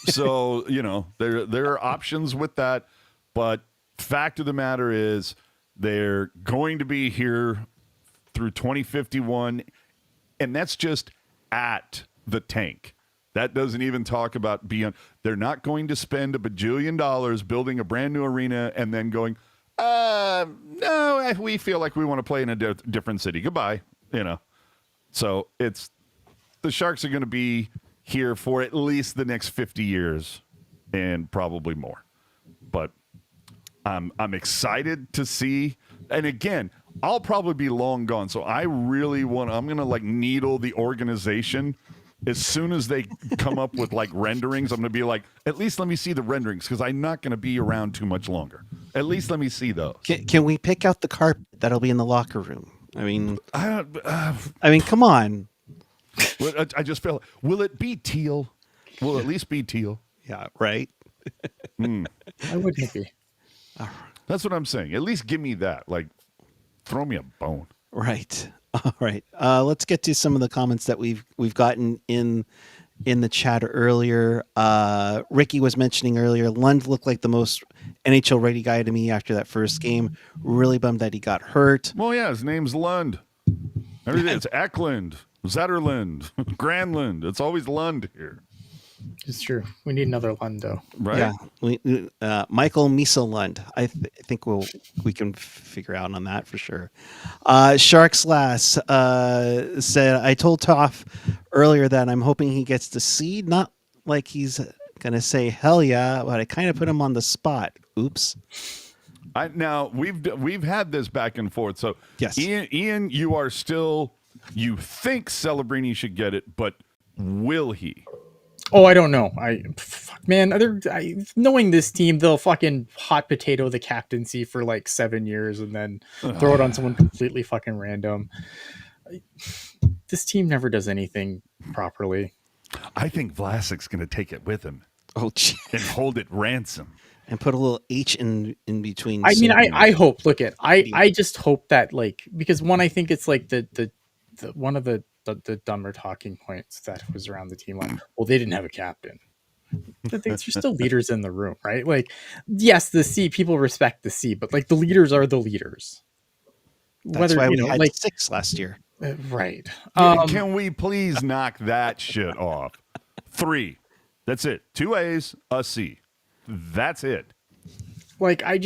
So, there are options with that. But fact of the matter is they're going to be here through 2051. And that's just at the tank. That doesn't even talk about beyond. They're not going to spend $1 bajillion building a brand new arena and then going, no, we feel like we want to play in a different city. Goodbye. So the Sharks are going to be here for at least the next 50 years and probably more. But I'm excited to see. And again, I'll probably be long gone. So I really I'm going to needle the organization. As soon as they come up with renderings, I'm going to be like, at least let me see the renderings because I'm not going to be around too much longer. At least let me see those. Can we pick out the carpet that'll be in the locker room? I mean, come on. I just feel. Will it be teal? Will it at least be teal? Yeah, right. I wouldn't be. That's what I'm saying. At least give me that. Throw me a bone. Right. All right. Let's get to some of the comments that we've gotten in the chat earlier. Ricky was mentioning earlier, Lund looked like the most NHL ready guy to me after that first game. Really bummed that he got hurt. Well, yeah, his name's Lund. Everything it's Eklund, Zetterlund, Granlund. It's always Lund here. It's true. We need another Lundo. Right? Yeah, Michael Misa Lund. I think we can figure out on that for sure. Sharks Last said, I told Toff earlier that I'm hoping he gets to see, not like he's gonna say hell yeah, but I kind of put him on the spot. Oops. Now we've had this back and forth. So Yes. Ian, you think Celebrini should get it, but will he? Oh, I don't know. Knowing this team, they'll fucking hot potato the captaincy for like 7 years and then throw it on someone completely fucking random. This team never does anything properly. I think Vlasic's going to take it with him Oh, gee. and hold it ransom. And put a little H in between. I mean, I hope. Look at I just hope that, like, because one, I think it's like the one of the dumber talking points that was around the team, like, well, they didn't have a captain. There's still leaders in the room, right? Like, yes, the C, people respect the C, but like the leaders are the leaders. That's why we had 6 last year. Right. Can we please knock that shit off? 3. That's it. 2 A's, a C. That's it. Like, I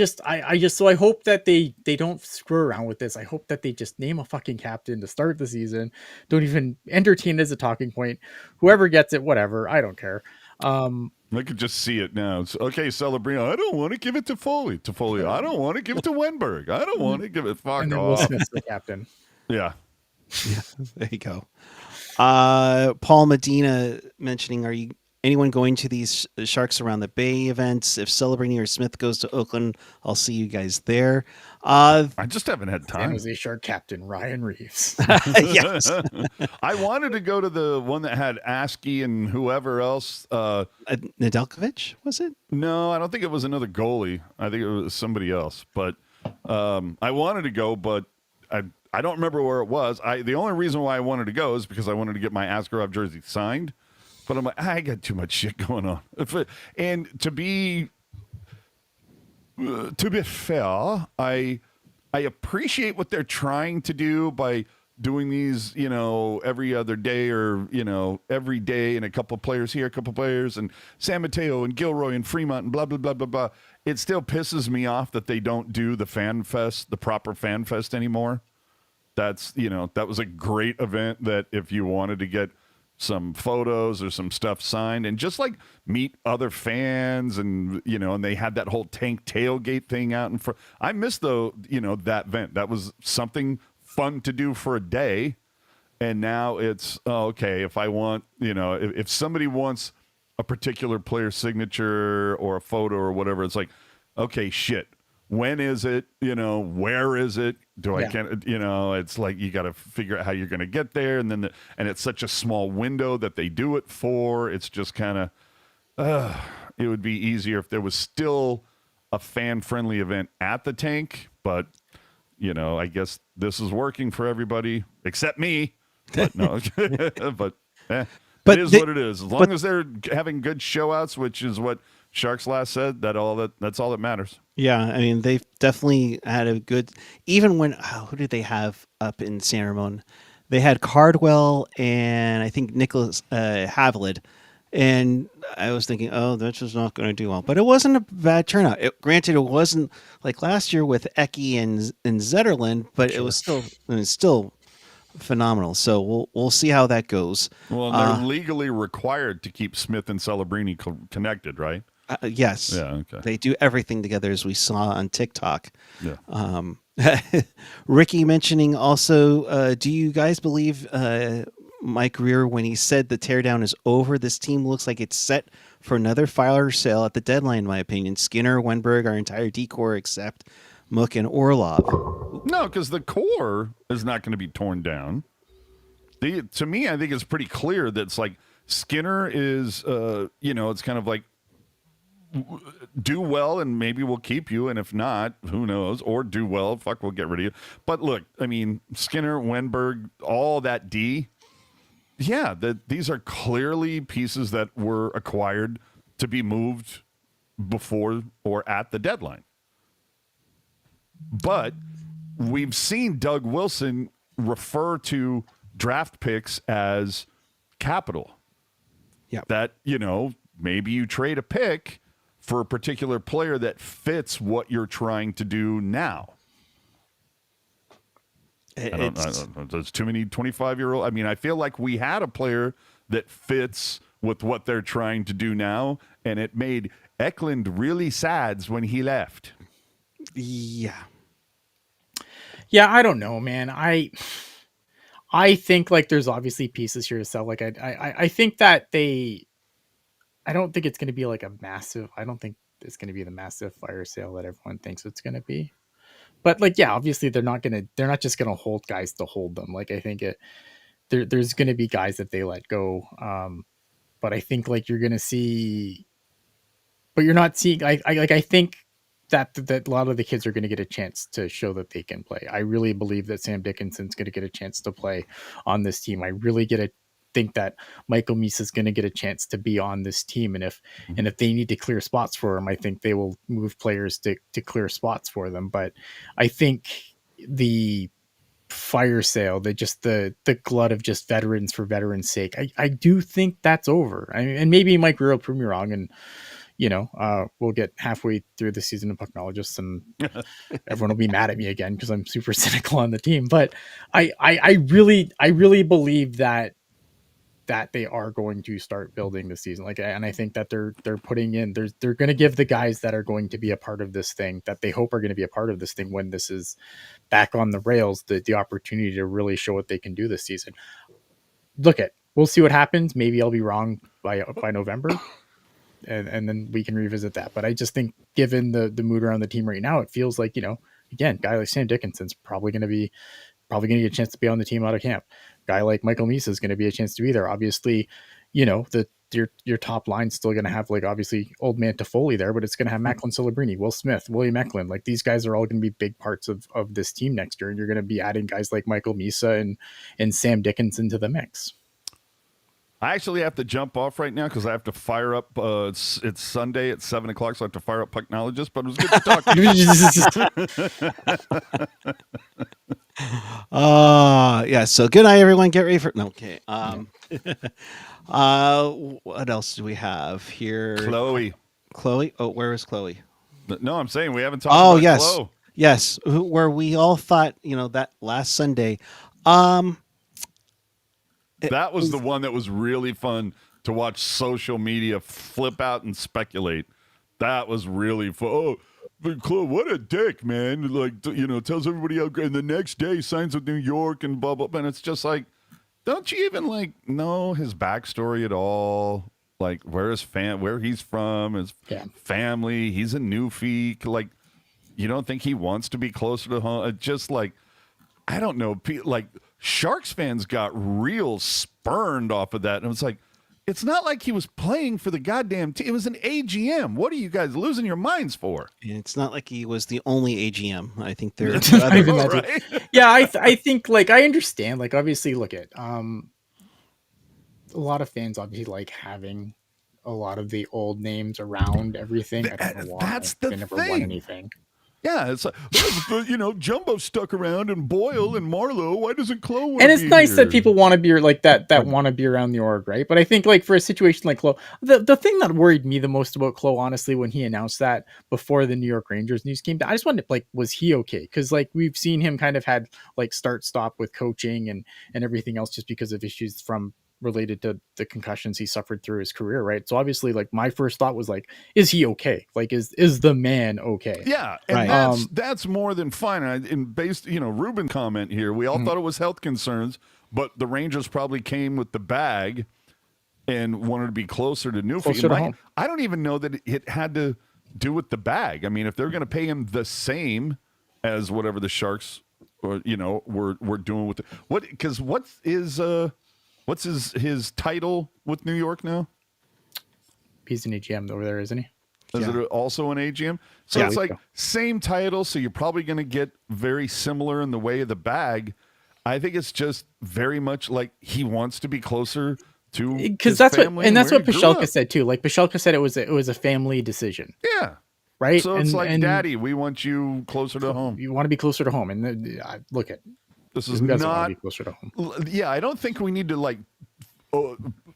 hope that they don't screw around with this. I hope that they just name a fucking captain to start the season. Don't even entertain it as a talking point. Whoever gets it, whatever. I don't care. I could just see it now. It's, okay, Celebrino, I don't want to give it to Foley. I don't want to give it to Wenberg. I don't want to give it. Fuck and then off. Will Smith's the captain. Yeah. There you go. Paul Medina mentioning, are you anyone going to these Sharks Around the Bay events? If Celebrini or Smith goes to Oakland, I'll see you guys there. I just haven't had San time. Jose Shark captain Ryan Reeves. Yes. I wanted to go to the one that had Askey and whoever else. Nedeljkovic, was it? No, I don't think it was another goalie. I think it was somebody else. But I wanted to go, but I don't remember where it was. The only reason why I wanted to go is because I wanted to get my Askarov jersey signed. But I'm like, I got too much shit going on. And to be fair, I appreciate what they're trying to do by doing these, every other day or, every day, and a couple of players here, a couple of players, and San Mateo and Gilroy and Fremont and blah, blah, blah, blah, blah. It still pisses me off that they don't do the fan fest, the proper fan fest anymore. That was a great event that if you wanted to get some photos or some stuff signed and just like meet other fans and and they had that whole tank tailgate thing out in front. I miss that event. That was something fun to do for a day. And now it's okay, if I want, if somebody wants a particular player's signature or a photo or whatever, it's like, okay, shit. When is it? Where is it? It's like you got to figure out how you're going to get there. And then, and it's such a small window that they do it for. It's just kind of, it would be easier if there was still a fan-friendly event at the tank. But, I guess this is working for everybody except me. But no, but it is what it is. As long as they're having good show-outs, which is what Sharks Last said, that's all that matters. Yeah, I mean, they've definitely had a good, even when, who did they have up in San Ramon? They had Cardwell and I think Nicholas Haviland. And I was thinking, that's just not going to do well. But it wasn't a bad turnout. Granted, it wasn't like last year with Eki and Zetterlund, but sure. It was still phenomenal. So we'll see how that goes. Well, they're legally required to keep Smith and Celebrini connected, right? Yes. Yeah. Okay. They do everything together, as we saw on TikTok. Yeah. Ricky mentioning also, do you guys believe Mike Greer when he said the teardown is over? This team looks like it's set for another fire sale at the deadline, in my opinion. Skinner, Wenberg, our entire decor except Mook and Orlov. No, because the core is not going to be torn down. To me, I think it's pretty clear that it's like Skinner is, it's kind of like, do well and maybe we'll keep you, and if not, who knows, or do well, fuck, we'll get rid of you. But look, I mean, Skinner, Wenberg, all that D, yeah, these are clearly pieces that were acquired to be moved before or at the deadline. But we've seen Doug Wilson refer to draft picks as capital. Yep. that, maybe you trade a pick for a particular player that fits what you're trying to do now. I don't know. There's too many 25-year-old. I mean, I feel like we had a player that fits with what they're trying to do now, and it made Eklund really sad when he left. Yeah. Yeah, I don't know, man. I think like there's obviously pieces here to sell. Like I think that I don't think it's going to be like a massive. I don't think it's going to be the massive fire sale that everyone thinks it's going to be. But like, yeah, obviously they're not just going to hold guys to hold them. Like I think there's going to be guys that they let go. But I think like you're going to see, but you're not seeing. I think that a lot of the kids are going to get a chance to show that they can play. I really believe that Sam Dickinson's going to get a chance to play on this team. I really think that Michael Misa is going to get a chance to be on this team, and if they need to clear spots for him, I think they will move players to clear spots for them. But I think the fire sale, the glut of just veterans for veterans' sake, I do think that's over. I mean, and maybe Mike Real prove me wrong, and we'll get halfway through the season of Pucknologists and everyone will be mad at me again because I'm super cynical on the team. But I really believe that they are going to start building this season. And I think that they're putting in, they're going to give the guys that are going to be a part of this thing, that they hope are going to be a part of this thing when this is back on the rails, the opportunity to really show what they can do this season. We'll see what happens. Maybe I'll be wrong by November. And then we can revisit that. But I just think given the mood around the team right now, it feels like, again, guy like Sam Dickinson's probably going to get a chance to be on the team out of camp. Guy like Michael Misa is going to be a chance to be there. Obviously, your top line's still going to have like obviously old man Toffoli there, but it's going to have Macklin Celebrini, Will Smith, William Eklund. Like these guys are all going to be big parts of this team next year. And you're going to be adding guys like Michael Misa and Sam Dickinson to the mix. I actually have to jump off right now because I have to fire up. It's Sunday at 7:00, so I have to fire up Pucknologist. But it was good to talk to you. Yeah. So good night, everyone. Get ready for okay. What else do we have here? Chloe. Oh, where is Chloe? No, I'm saying we haven't talked about yes. Chloe. Yes. Where we all thought, that last Sunday. That was the one that was really fun to watch social media flip out and speculate. That was really fun. Oh, but Chloe, what a dick, man. Like, tells everybody how great. And the next day signs with New York and blah, blah, blah. And it's just like, don't you even know his backstory at all? Like where he's from, his family. He's a newfie. Like, you don't think he wants to be closer to home? It's just like, I don't know. Like, Sharks fans got real spurned off of that. And it was like, it's not like he was playing for the goddamn team. It was an AGM. What are you guys losing your minds for? And it's not like he was the only AGM. I think there are other. Right? Yeah, I think, like, I understand. Like, obviously, look at a lot of fans obviously like having a lot of the old names around everything. I don't know why. That's the they never thing. won anything. Yeah, it's like, Jumbo stuck around and Boyle and Marlowe. Why doesn't Chloe? And it's nice that people want to be like that want to be around the org, right? But I think like for a situation like Chloe, the thing that worried me the most about Chloe, honestly, when he announced that before the New York Rangers news came down, I just wondered, like, was he okay? Because like we've seen him kind of had like start-stop with coaching and everything else just because of issues related to the concussions he suffered through his career, right? So obviously, like, my first thought was like, is he okay? Like, is the man okay? Yeah, and right. That's more than fine. And based, Ruben comment here, we all thought it was health concerns, but the Rangers probably came with the bag and wanted to be closer to Newfield. I don't even know that it had to do with the bag. I mean, if they're going to pay him the same as whatever the Sharks, or were doing with what's his title with New York now? He's an AGM over there, isn't he? Is it also an AGM? So it's like same title, so you're probably going to get very similar in the way of the bag. I think it's just very much like he wants to be closer to his family. That's what Pashelka said too. Like Pashelka said, it was a family decision. Yeah. Right. So it's Daddy, we want you closer to home. You want to be closer to home, and look at. This is not be closer to home. Yeah, I don't think we need to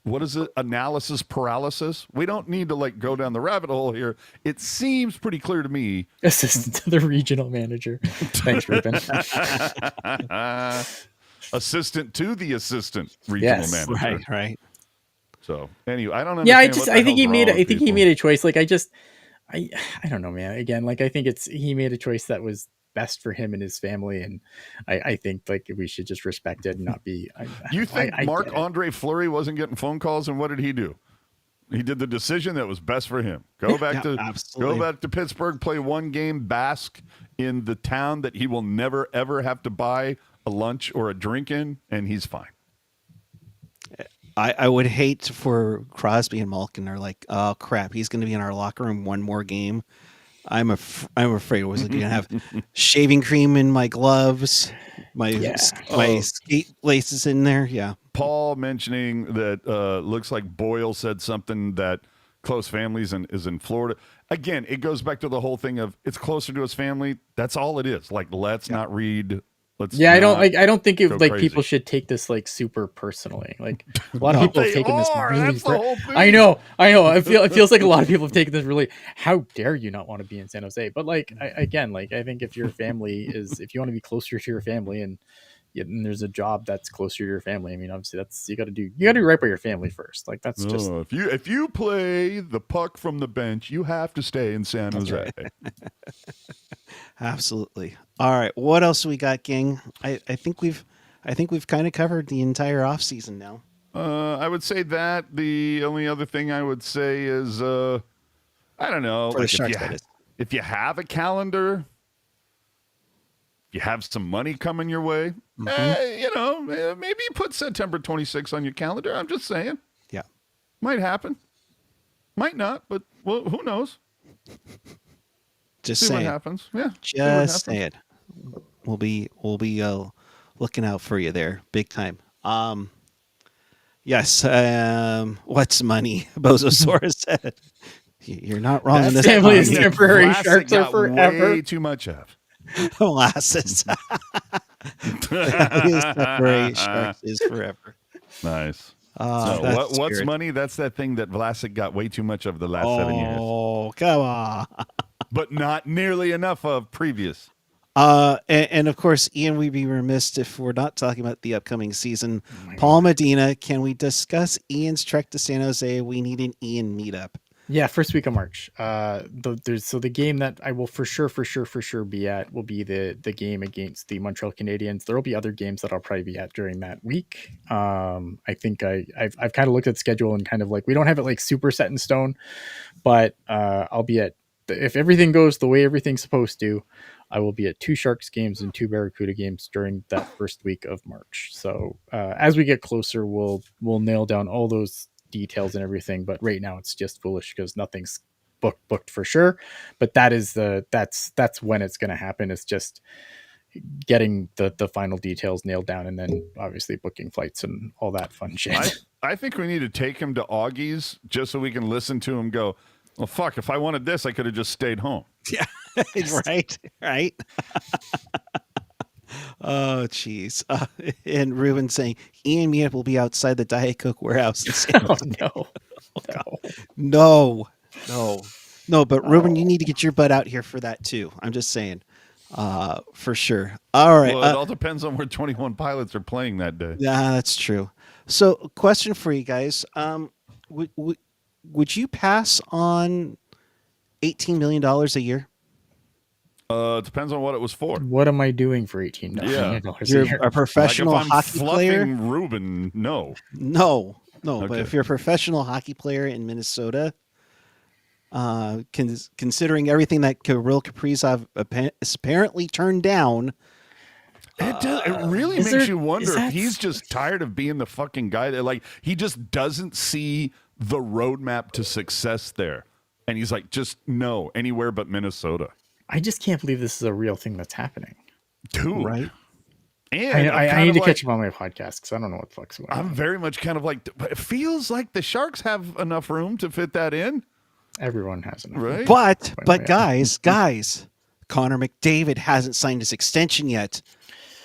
what is it? Analysis paralysis. We don't need to like go down the rabbit hole here. It seems pretty clear to me. Assistant to the regional manager. Thanks, Ruben. Assistant to the assistant regional manager. Right. So anyway, I don't Yeah, understand. I think he made a choice. Like I don't know, man. Again, like I think he made a choice that was best for him and his family, and I think like we should just respect it and not be. You think Marc-Andre Fleury wasn't getting phone calls, and what did he do? He did the decision that was best for him. Go back to Pittsburgh, play one game, bask in the town that he will never ever have to buy a lunch or a drink in, and he's fine. I would hate for Crosby and Malkin are like, oh crap, he's going to be in our locker room one more game. I'm afraid was going to have shaving cream in my gloves, my skate laces in there. Yeah. Paul mentioning that looks like Boyle said something that close families is in Florida. Again, it goes back to the whole thing of it's closer to his family. That's all it is. Like, let's not read. I don't think it like crazy. People should take this like super personally. Like a lot of people have taken this really. I know. It feels like a lot of people have taken this really. How dare you not want to be in San Jose? But like I think if your family if you want to be closer to your family and there's a job that's closer to your family. I mean, obviously you got to do right by your family first. Like that's just if you play the puck from the bench, you have to stay in San Jose. Absolutely. All right. What else we got, gang? I think we've kind of covered the entire offseason now. I would say that the only other thing I would say is I don't know. For like the Sharks, if you have a calendar, you have some money coming your way, maybe put September 26th on your calendar. I'm just saying. Yeah. Might happen. Might not, but well, who knows? Just see saying. What happens. Yeah. Just saying. We'll be looking out for you there, big time. Yes. What's money? Bozosaurus said. You're not wrong. That family is temporary. Sharks are forever. Way too much of. Molasses. Sharks is forever. Nice. What's money? That's that thing that Vlasic got way too much of the last 7 years. Oh, come on. But not nearly enough of previous. And of course, Ian, we'd be remiss if we're not talking about the upcoming season. Paul Medina, can we discuss Ian's trek to San Jose? We need an Ian meetup. Yeah, first week of March. The game that I will for sure be at will be the game against the Montreal Canadiens. There will be other games that I'll probably be at during that week. I think I've kind of looked at the schedule and kind of like we don't have it like super set in stone, but I'll be at if everything goes the way everything's supposed to. I will be at 2 Sharks games and 2 Barracuda games during that first week of March. So as we get closer, we'll nail down all those details and everything, but right now it's just foolish because nothing's booked for sure. But that's when it's going to happen. It's just getting the final details nailed down and then obviously booking flights and all that fun shit. I think we need to take him to Augie's just so we can listen to him go, well, fuck, if I wanted this, I could have just stayed home. Yeah. Right. Oh, jeez. And Ruben saying, Ian meetup will be outside the Diet Coke warehouse. No. But Ruben, you need to get your butt out here for that too. I'm just saying, for sure. All right. Well, it all depends on where 21 Pilots are playing that day. Yeah, that's true. So, question for you guys: would you pass on $18 million a year? It depends on what it was for. What am I doing for $18 million? You're a professional hockey player. Ruben, no. Okay. But if you're a professional hockey player in Minnesota, considering everything that Kirill Kaprizov apparently turned down, it really makes you wonder if he's just tired of being the fucking guy that like he just doesn't see the roadmap to success there, and he's like, just no, anywhere but Minnesota. I just can't believe this is a real thing that's happening. Dude. Right? And I need to catch him on my podcast because I don't know what the fuck's going on. I'm very much kind of like, it feels like the Sharks have enough room to fit that in. Everyone has enough. Right? But guys, Connor McDavid hasn't signed his extension yet.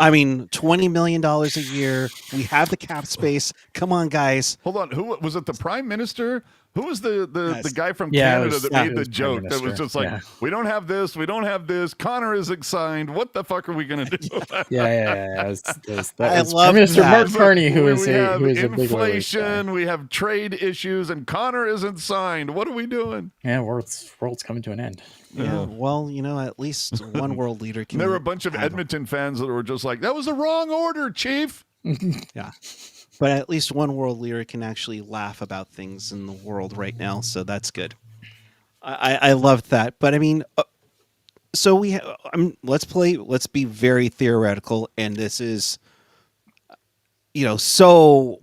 I mean, $20 million a year. We have the cap space. Come on, guys. Hold on. Who was it? The Prime Minister? Who was the Yes. guy from Yeah, it Canada was- that yeah, made it the was Prime joke that was Minister. just like, Yeah. we don't have this, we don't have this. Connor isn't signed. What the fuck are we gonna do? Yeah. That I was love Prime Minister that. Mark Carney, who we is have a big Oilers guy. inflation, we have trade issues, and Connor isn't signed. What are we doing? Yeah, world's coming to an end. Yeah. Well, at least one world leader can. There were a bunch of handle. Edmonton fans that were just like, that was the wrong order, Chief. Yeah. But at least one world leader can actually laugh about things in the world right now, so that's good. I love that. But I mean, so let's be very theoretical, and this is, 10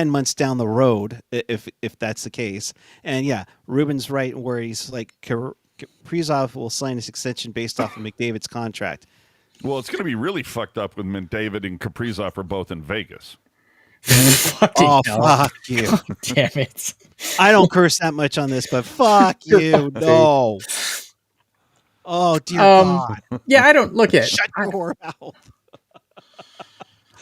months down the road, if that's the case. And yeah, Ruben's right where he's like, Kaprizov will sign his extension based off of McDavid's contract. Well, it's going to be really fucked up when McDavid and Kaprizov are both in Vegas. Oh, fuck you. Damn it. I don't curse that much on this, but fuck you. No. Oh, dear God. Yeah, I don't look at. Shut your mouth.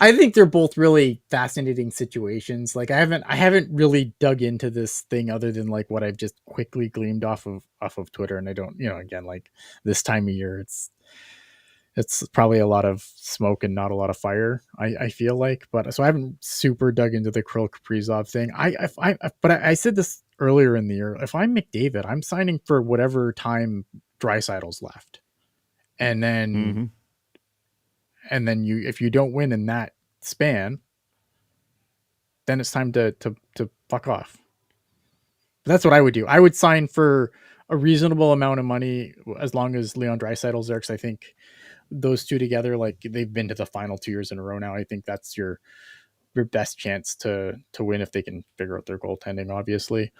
I think they're both really fascinating situations. Like I haven't really dug into this thing other than like what I've just quickly gleaned off of Twitter, and I don't, again, like this time of year, it's probably a lot of smoke and not a lot of fire. I feel like, but so I haven't super dug into the Kirill Kaprizov thing. But I said this earlier in the year. If I'm McDavid, I'm signing for whatever time Draisaitl's left, and then if you don't win in that span, then it's time to fuck off. That's what I would do. I would sign for a reasonable amount of money as long as Leon Draisaitl's there, because I think those two together, like they've been to the final 2 years in a row now. I think that's your best chance to win if they can figure out their goaltending, obviously.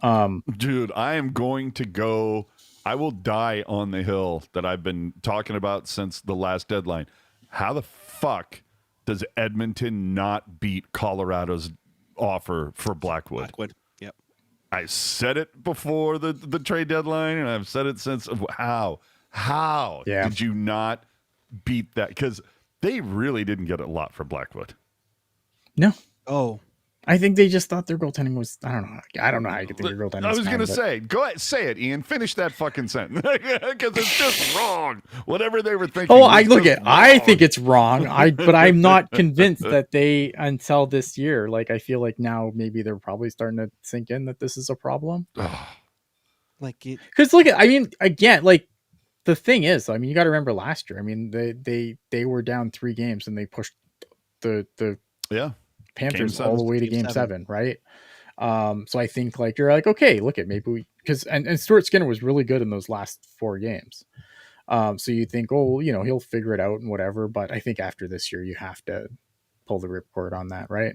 Dude, I am going to go. I will die on the hill that I've been talking about since the last deadline. How the fuck does Edmonton not beat Colorado's offer for Blackwood? Yep. I said it before the trade deadline, and I've said it since. How did you not beat that? Because they really didn't get a lot for Blackwood. No. Oh. I think they just thought their goaltending was. I don't know how you could think their goaltending. I was going to say, go ahead, say it, Ian. Finish that fucking sentence because it's just wrong. Whatever they were thinking. Oh, I think it's wrong. But I'm not convinced that they until this year. Like I feel like now maybe they're probably starting to sink in that this is a problem. Because again, like the thing is, you got to remember last year. They were down 3 games and they pushed the Panthers all the way to game 7, right? So I think like you're like, okay, look at maybe we and Stuart Skinner was really good in those last 4 games. So you think, he'll figure it out and whatever. But I think after this year, you have to pull the ripcord on that, right?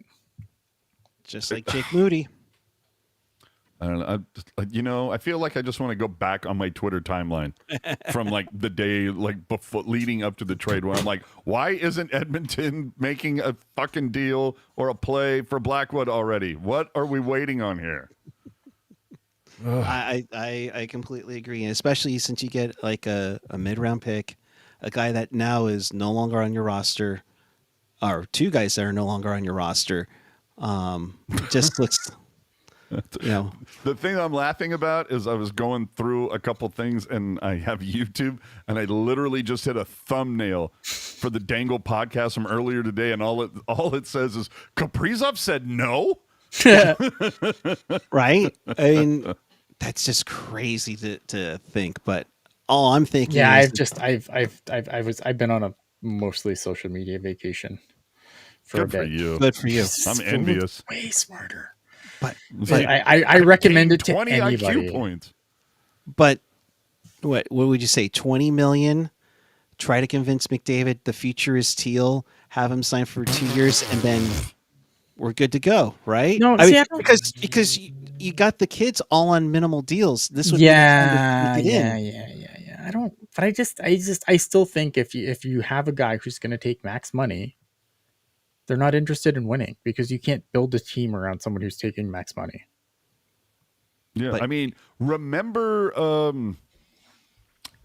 Just like Jake Moody. I don't know. I feel like I just want to go back on my Twitter timeline from like the day like before leading up to the trade when I'm like, why isn't Edmonton making a fucking deal or a play for Blackwood already? What are we waiting on here? I completely agree, and especially since you get like a mid-round pick, a guy that now is no longer on your roster, or 2 guys that are no longer on your roster. Just looks. The thing I'm laughing about is I was going through a couple things and I have YouTube and I literally just hit a thumbnail for the Dangle podcast from earlier today, and all it says is Kaprizov said no. Right? I mean, that's just crazy to think. But all I'm thinking, yeah, is I've been on a mostly social media vacation for a bit. For you. Good for you. I'm envious. Way smarter. But I recommend it to 20 anybody. IQ points. But what would you say? 20 million? Try to convince McDavid the future is Teal. Have him sign for 2 years, and then we're good to go, right? No, because you got the kids all on minimal deals. This would yeah. I still think if you have a guy who's going to take max money, they're not interested in winning because you can't build a team around someone who's taking max money. Yeah, remember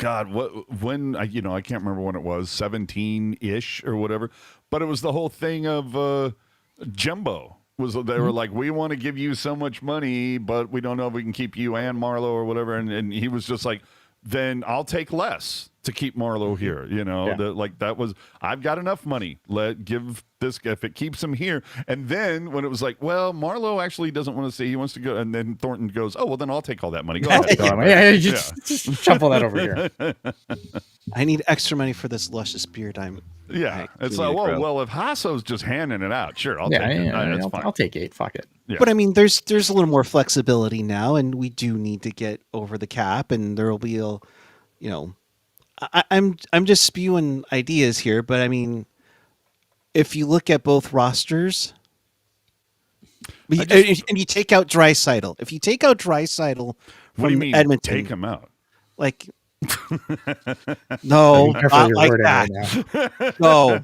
God, when I can't remember when it was, 17-ish or whatever, but it was the whole thing of Jumbo. They were like, we want to give you so much money, but we don't know if we can keep you and Marlowe or whatever. And he was just like, then I'll take less to keep Marlowe here. That was, I've got enough money. Give this, if it keeps him here. And then when it was like, well, Marlowe actually doesn't want to stay, he wants to go. And then Thornton goes, oh, well, then I'll take all that money. Go ahead. Just shuffle that over here. I need extra money for this luscious beard. It's like, well, if Hasso's just handing it out, sure, I'll take it. That's fine. I'll take 8. Fuck it. Yeah. But I mean, there's a little more flexibility now, and we do need to get over the cap, and there will be I'm just spewing ideas here, but I mean, if you look at both rosters, and you take out Draisaitl, if you take out Draisaitl from what do you mean? Edmonton, Take him out? Like, no, not like that. Right no,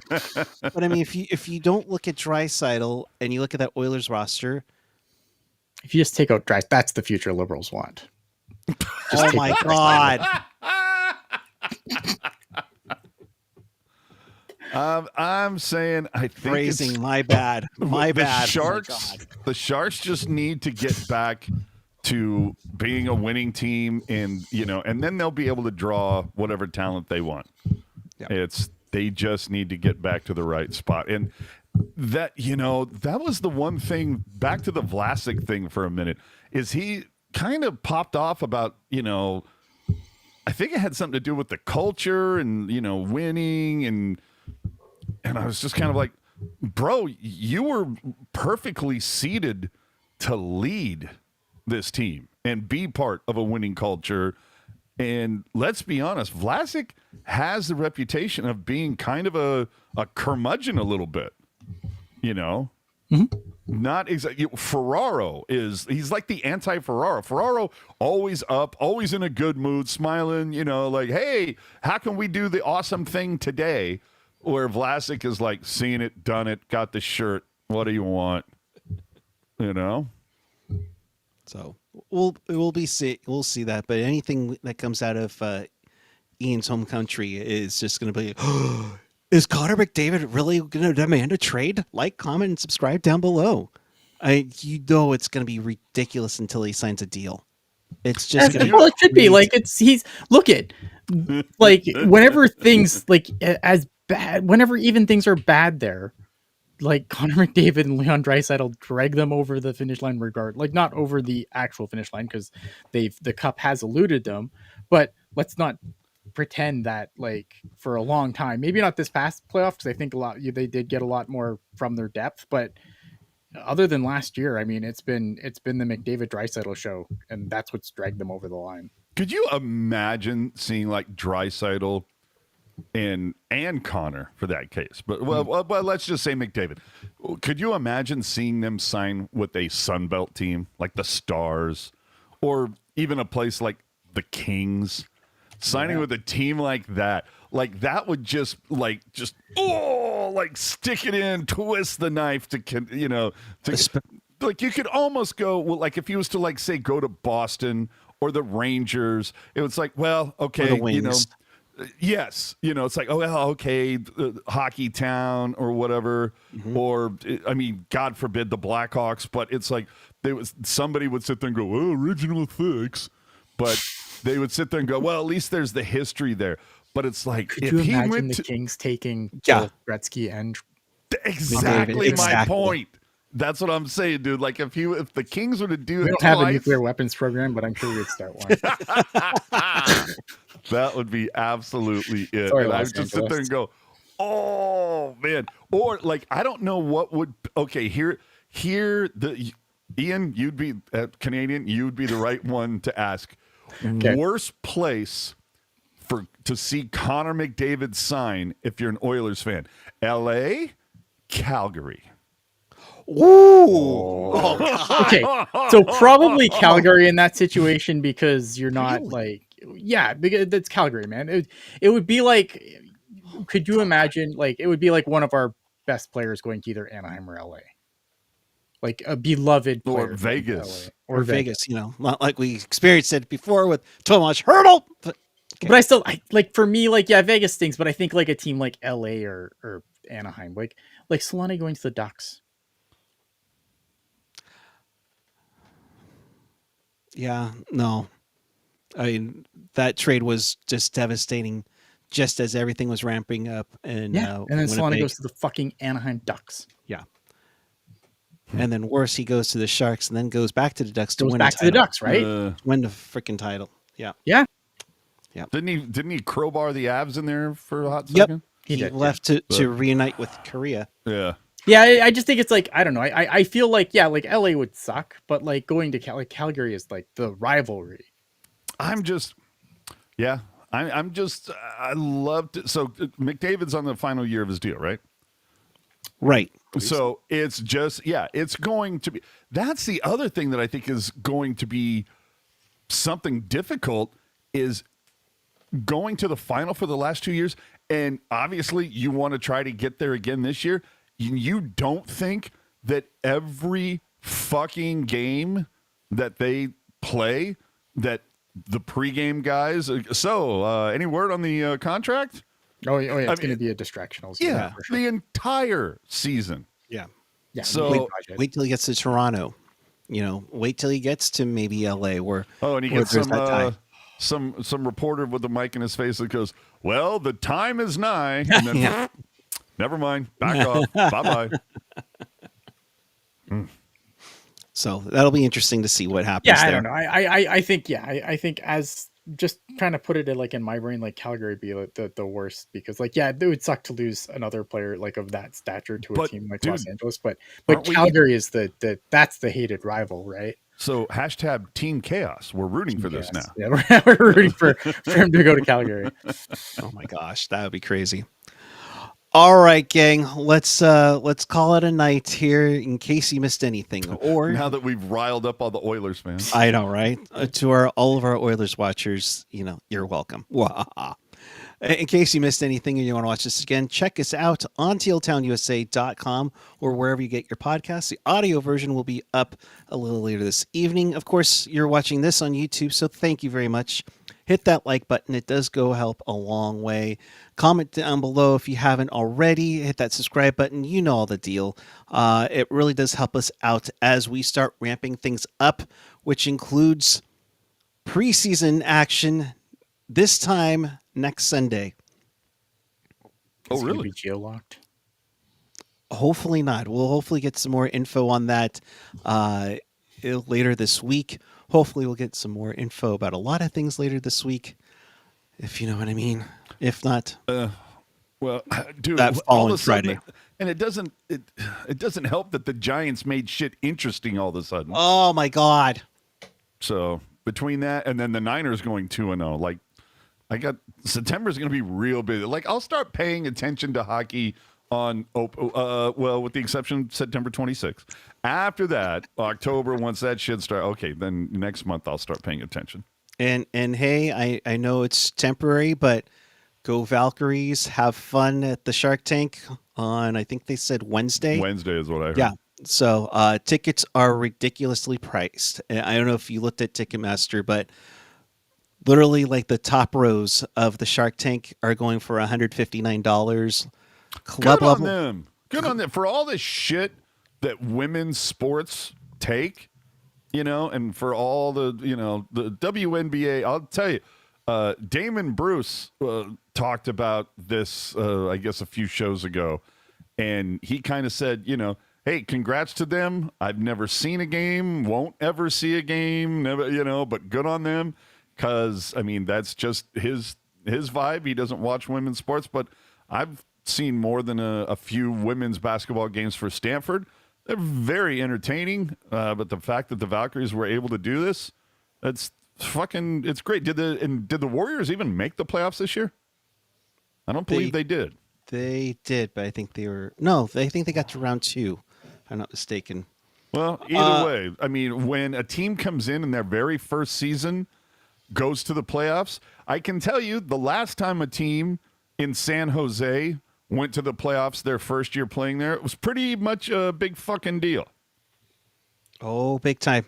but I mean, if you don't look at Draisaitl and you look at that Oilers roster, if you just take out Dreisaitl, that's the future Liberals want. Oh my God. I'm saying I think phrasing. My bad. The Sharks just need to get back to being a winning team, and then they'll be able to draw whatever talent they want. Yep. They just need to get back to the right spot, and that that was the one thing. Back to the Vlasic thing for a minute, is he kind of popped off about I think it had something to do with the culture and winning, and I was just kind of like, bro, you were perfectly seated to lead this team and be part of a winning culture. And let's be honest, Vlasic has the reputation of being kind of a curmudgeon a little bit, Not exactly. Ferraro he's like the anti-Ferraro. Ferraro always up, always in a good mood, smiling, like, hey, how can we do the awesome thing today? Where Vlasic is like, seen it, done it, got the shirt. What do you want? So we'll see that. But anything that comes out of Ian's home country is just going to be, is Connor McDavid really going to demand a trade? Like, comment, and subscribe down below. It's going to be ridiculous until he signs a deal. It's just going to it should be like look at like whenever things like as bad, whenever even things are bad there, like Connor McDavid and Leon Draisaitl drag them over the finish line, not over the actual finish line, because the cup has eluded them, but let's not pretend that like for a long time, maybe not this past playoff, because I think they did get a lot more from their depth, but other than last year, I mean, it's been the McDavid Draisaitl show, and that's what's dragged them over the line. Could you imagine seeing like Draisaitl and Connor for that case? But well, let's just say McDavid. Could you imagine seeing them sign with a Sunbelt team like the Stars, or even a place like the Kings? Signing with a team like that would just stick it in, twist the knife like you could almost go, well, like if he was to like say go to Boston or the Rangers, it was like, well, okay, yes, it's like, oh, well, okay, hockey town or whatever, or I mean, God forbid the Blackhawks, but it's like somebody would sit there and go, oh, original effects, but they would sit there and go, well, at least there's the history there. But it's like, could you imagine the Kings taking Gretzky and exactly my point. That's what I'm saying, dude. Like if the Kings were to do we don't have a nuclear weapons program, but I'm sure we'd start one. That would be absolutely it. Sorry, and I would just sit there and go, oh man. Or like, I don't know what would, okay, here Ian, you'd be Canadian, you'd be the right one to ask. Okay. Worst place to see Connor McDavid sign if you're an Oilers fan: LA, Calgary. Ooh. Okay, so probably Calgary in that situation, because you're not because that's Calgary, man. It would be like, could you imagine? Like, it would be like one of our best players going to either Anaheim or LA. Like a beloved player, or Vegas, or Vegas, not like we experienced it before with Tomas Hertl. But I still, like for me, like Vegas stinks, but I think like a team like LA or Anaheim, like Solana going to the Ducks. Yeah, no. I mean, that trade was just devastating, just as everything was ramping up. And And then Solana Winnipeg. goes to the fucking Anaheim Ducks. Yeah. And then worse, he goes to the Sharks and then goes back to the Ducks to Goes win back the to the title. Ducks, right? Win the freaking title. Yeah. Yeah. Didn't he crowbar the Avs in there for a hot Yep. second? He did, left to reunite with Korea. Yeah. Yeah, I just think it's like, I don't know. I feel like, like LA would suck, but like going to Calgary is like the rivalry. I loved it. So McDavid's on the final year of his deal, right? Right. So it's just, it's going to be, that's the other thing that I think is going to be something difficult is going to the final for the last 2 years. And obviously you want to try to get there again this year. You don't think that every fucking game that they play, that the pregame guys, any word on the contract? Oh yeah, it's going to be a distraction. For sure. The entire season. Yeah. So wait till he gets to Toronto. Wait till he gets to maybe LA where and he gets some reporter with a mic in his face that goes, "Well, the time is nigh." And then, never mind. Back off. Bye-bye. So that'll be interesting to see what happens. Yeah, there. I don't know. I think I think as just trying to put it in my brain, like Calgary would be like the worst because it would suck to lose another player like of that stature to a team like Los Angeles. But Calgary is that's the hated rival, right? So hashtag Team Chaos. We're rooting for this now. Yeah, we're rooting for him to go to Calgary. Oh my gosh, that would be crazy. All right, gang, let's call it a night here in case you missed anything. Or now that we've riled up all the Oilers fans. I know, right? To all of our Oilers watchers, you're welcome. In case you missed anything and you want to watch this again, check us out on tealtownusa.com or wherever you get your podcasts. The audio version will be up a little later this evening. Of course, you're watching this on YouTube, so thank you very much. Hit that like button. It does go help a long way. Comment down below if you haven't already. Hit that subscribe button. You know all the deal. It really does help us out as we start ramping things up, which includes preseason action this time next Sunday. Oh, really? Be geo-locked? Hopefully not. We'll hopefully get some more info on that later this week. Hopefully we'll get some more info about a lot of things later this week, if you know what I mean. If not, well, dude, that following Friday. And it doesn't help that the Giants made shit interesting all of a sudden. Oh my God. So between that and then the Niners going 2-0, like September's going to be real busy. Like I'll start paying attention to hockey on with the exception of September 26th. After that, October, once that shit starts, okay, then next month I'll start paying attention. And hey, I know it's temporary, but go Valkyries, have fun at the Shark Tank on, I think they said Wednesday. Wednesday is what I heard. Yeah. So tickets are ridiculously priced. I don't know if you looked at Ticketmaster, but literally like the top rows of the Shark Tank are going for $159. Club level. Them. Good on them for all this shit that women's sports take, and for all the, the WNBA. I'll tell you, Damon Bruce talked about this, I guess, a few shows ago, and he kind of said, hey, congrats to them. I've never seen a game, won't ever see a game, never, but good on them, because I mean that's just his vibe. He doesn't watch women's sports, but I've seen more than a few women's basketball games for Stanford. They're very entertaining, but the fact that the Valkyries were able to do this, it's great. Did the Warriors even make the playoffs this year? I don't believe they did. They did, but I think I think they got to round 2, if I'm not mistaken. Well, either way, I mean, when a team comes in their very first season, goes to the playoffs, I can tell you the last time a team in San Jose went to the playoffs their first year playing there, it was pretty much a big fucking deal. Oh, big time.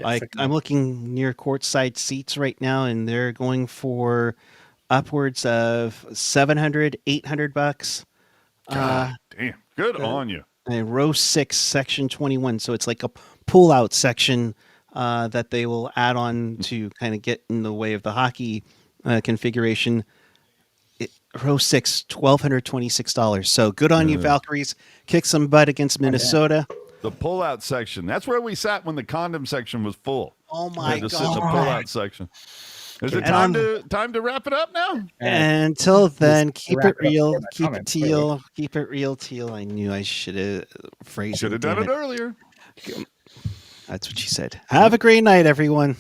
I'm looking near courtside seats right now, and they're going for upwards of 700, 800 bucks. God damn. Good on you. And row 6, section 21. So it's like a pull-out section that they will add on to kind of get in the way of the hockey configuration. Row 6, $1,226. So good on you, Valkyries. Kick some butt against Minnesota. The pull-out section. That's where we sat when the condom section was full. Oh, my Sit in the God. pull-out section. Is it And time to wrap it up now? Until then, keep wrap it it up real. for the Keep it comments, teal. Keep it real, Teal. I knew I should have phrased Should have done it earlier. That's what she said. Have a great night, everyone.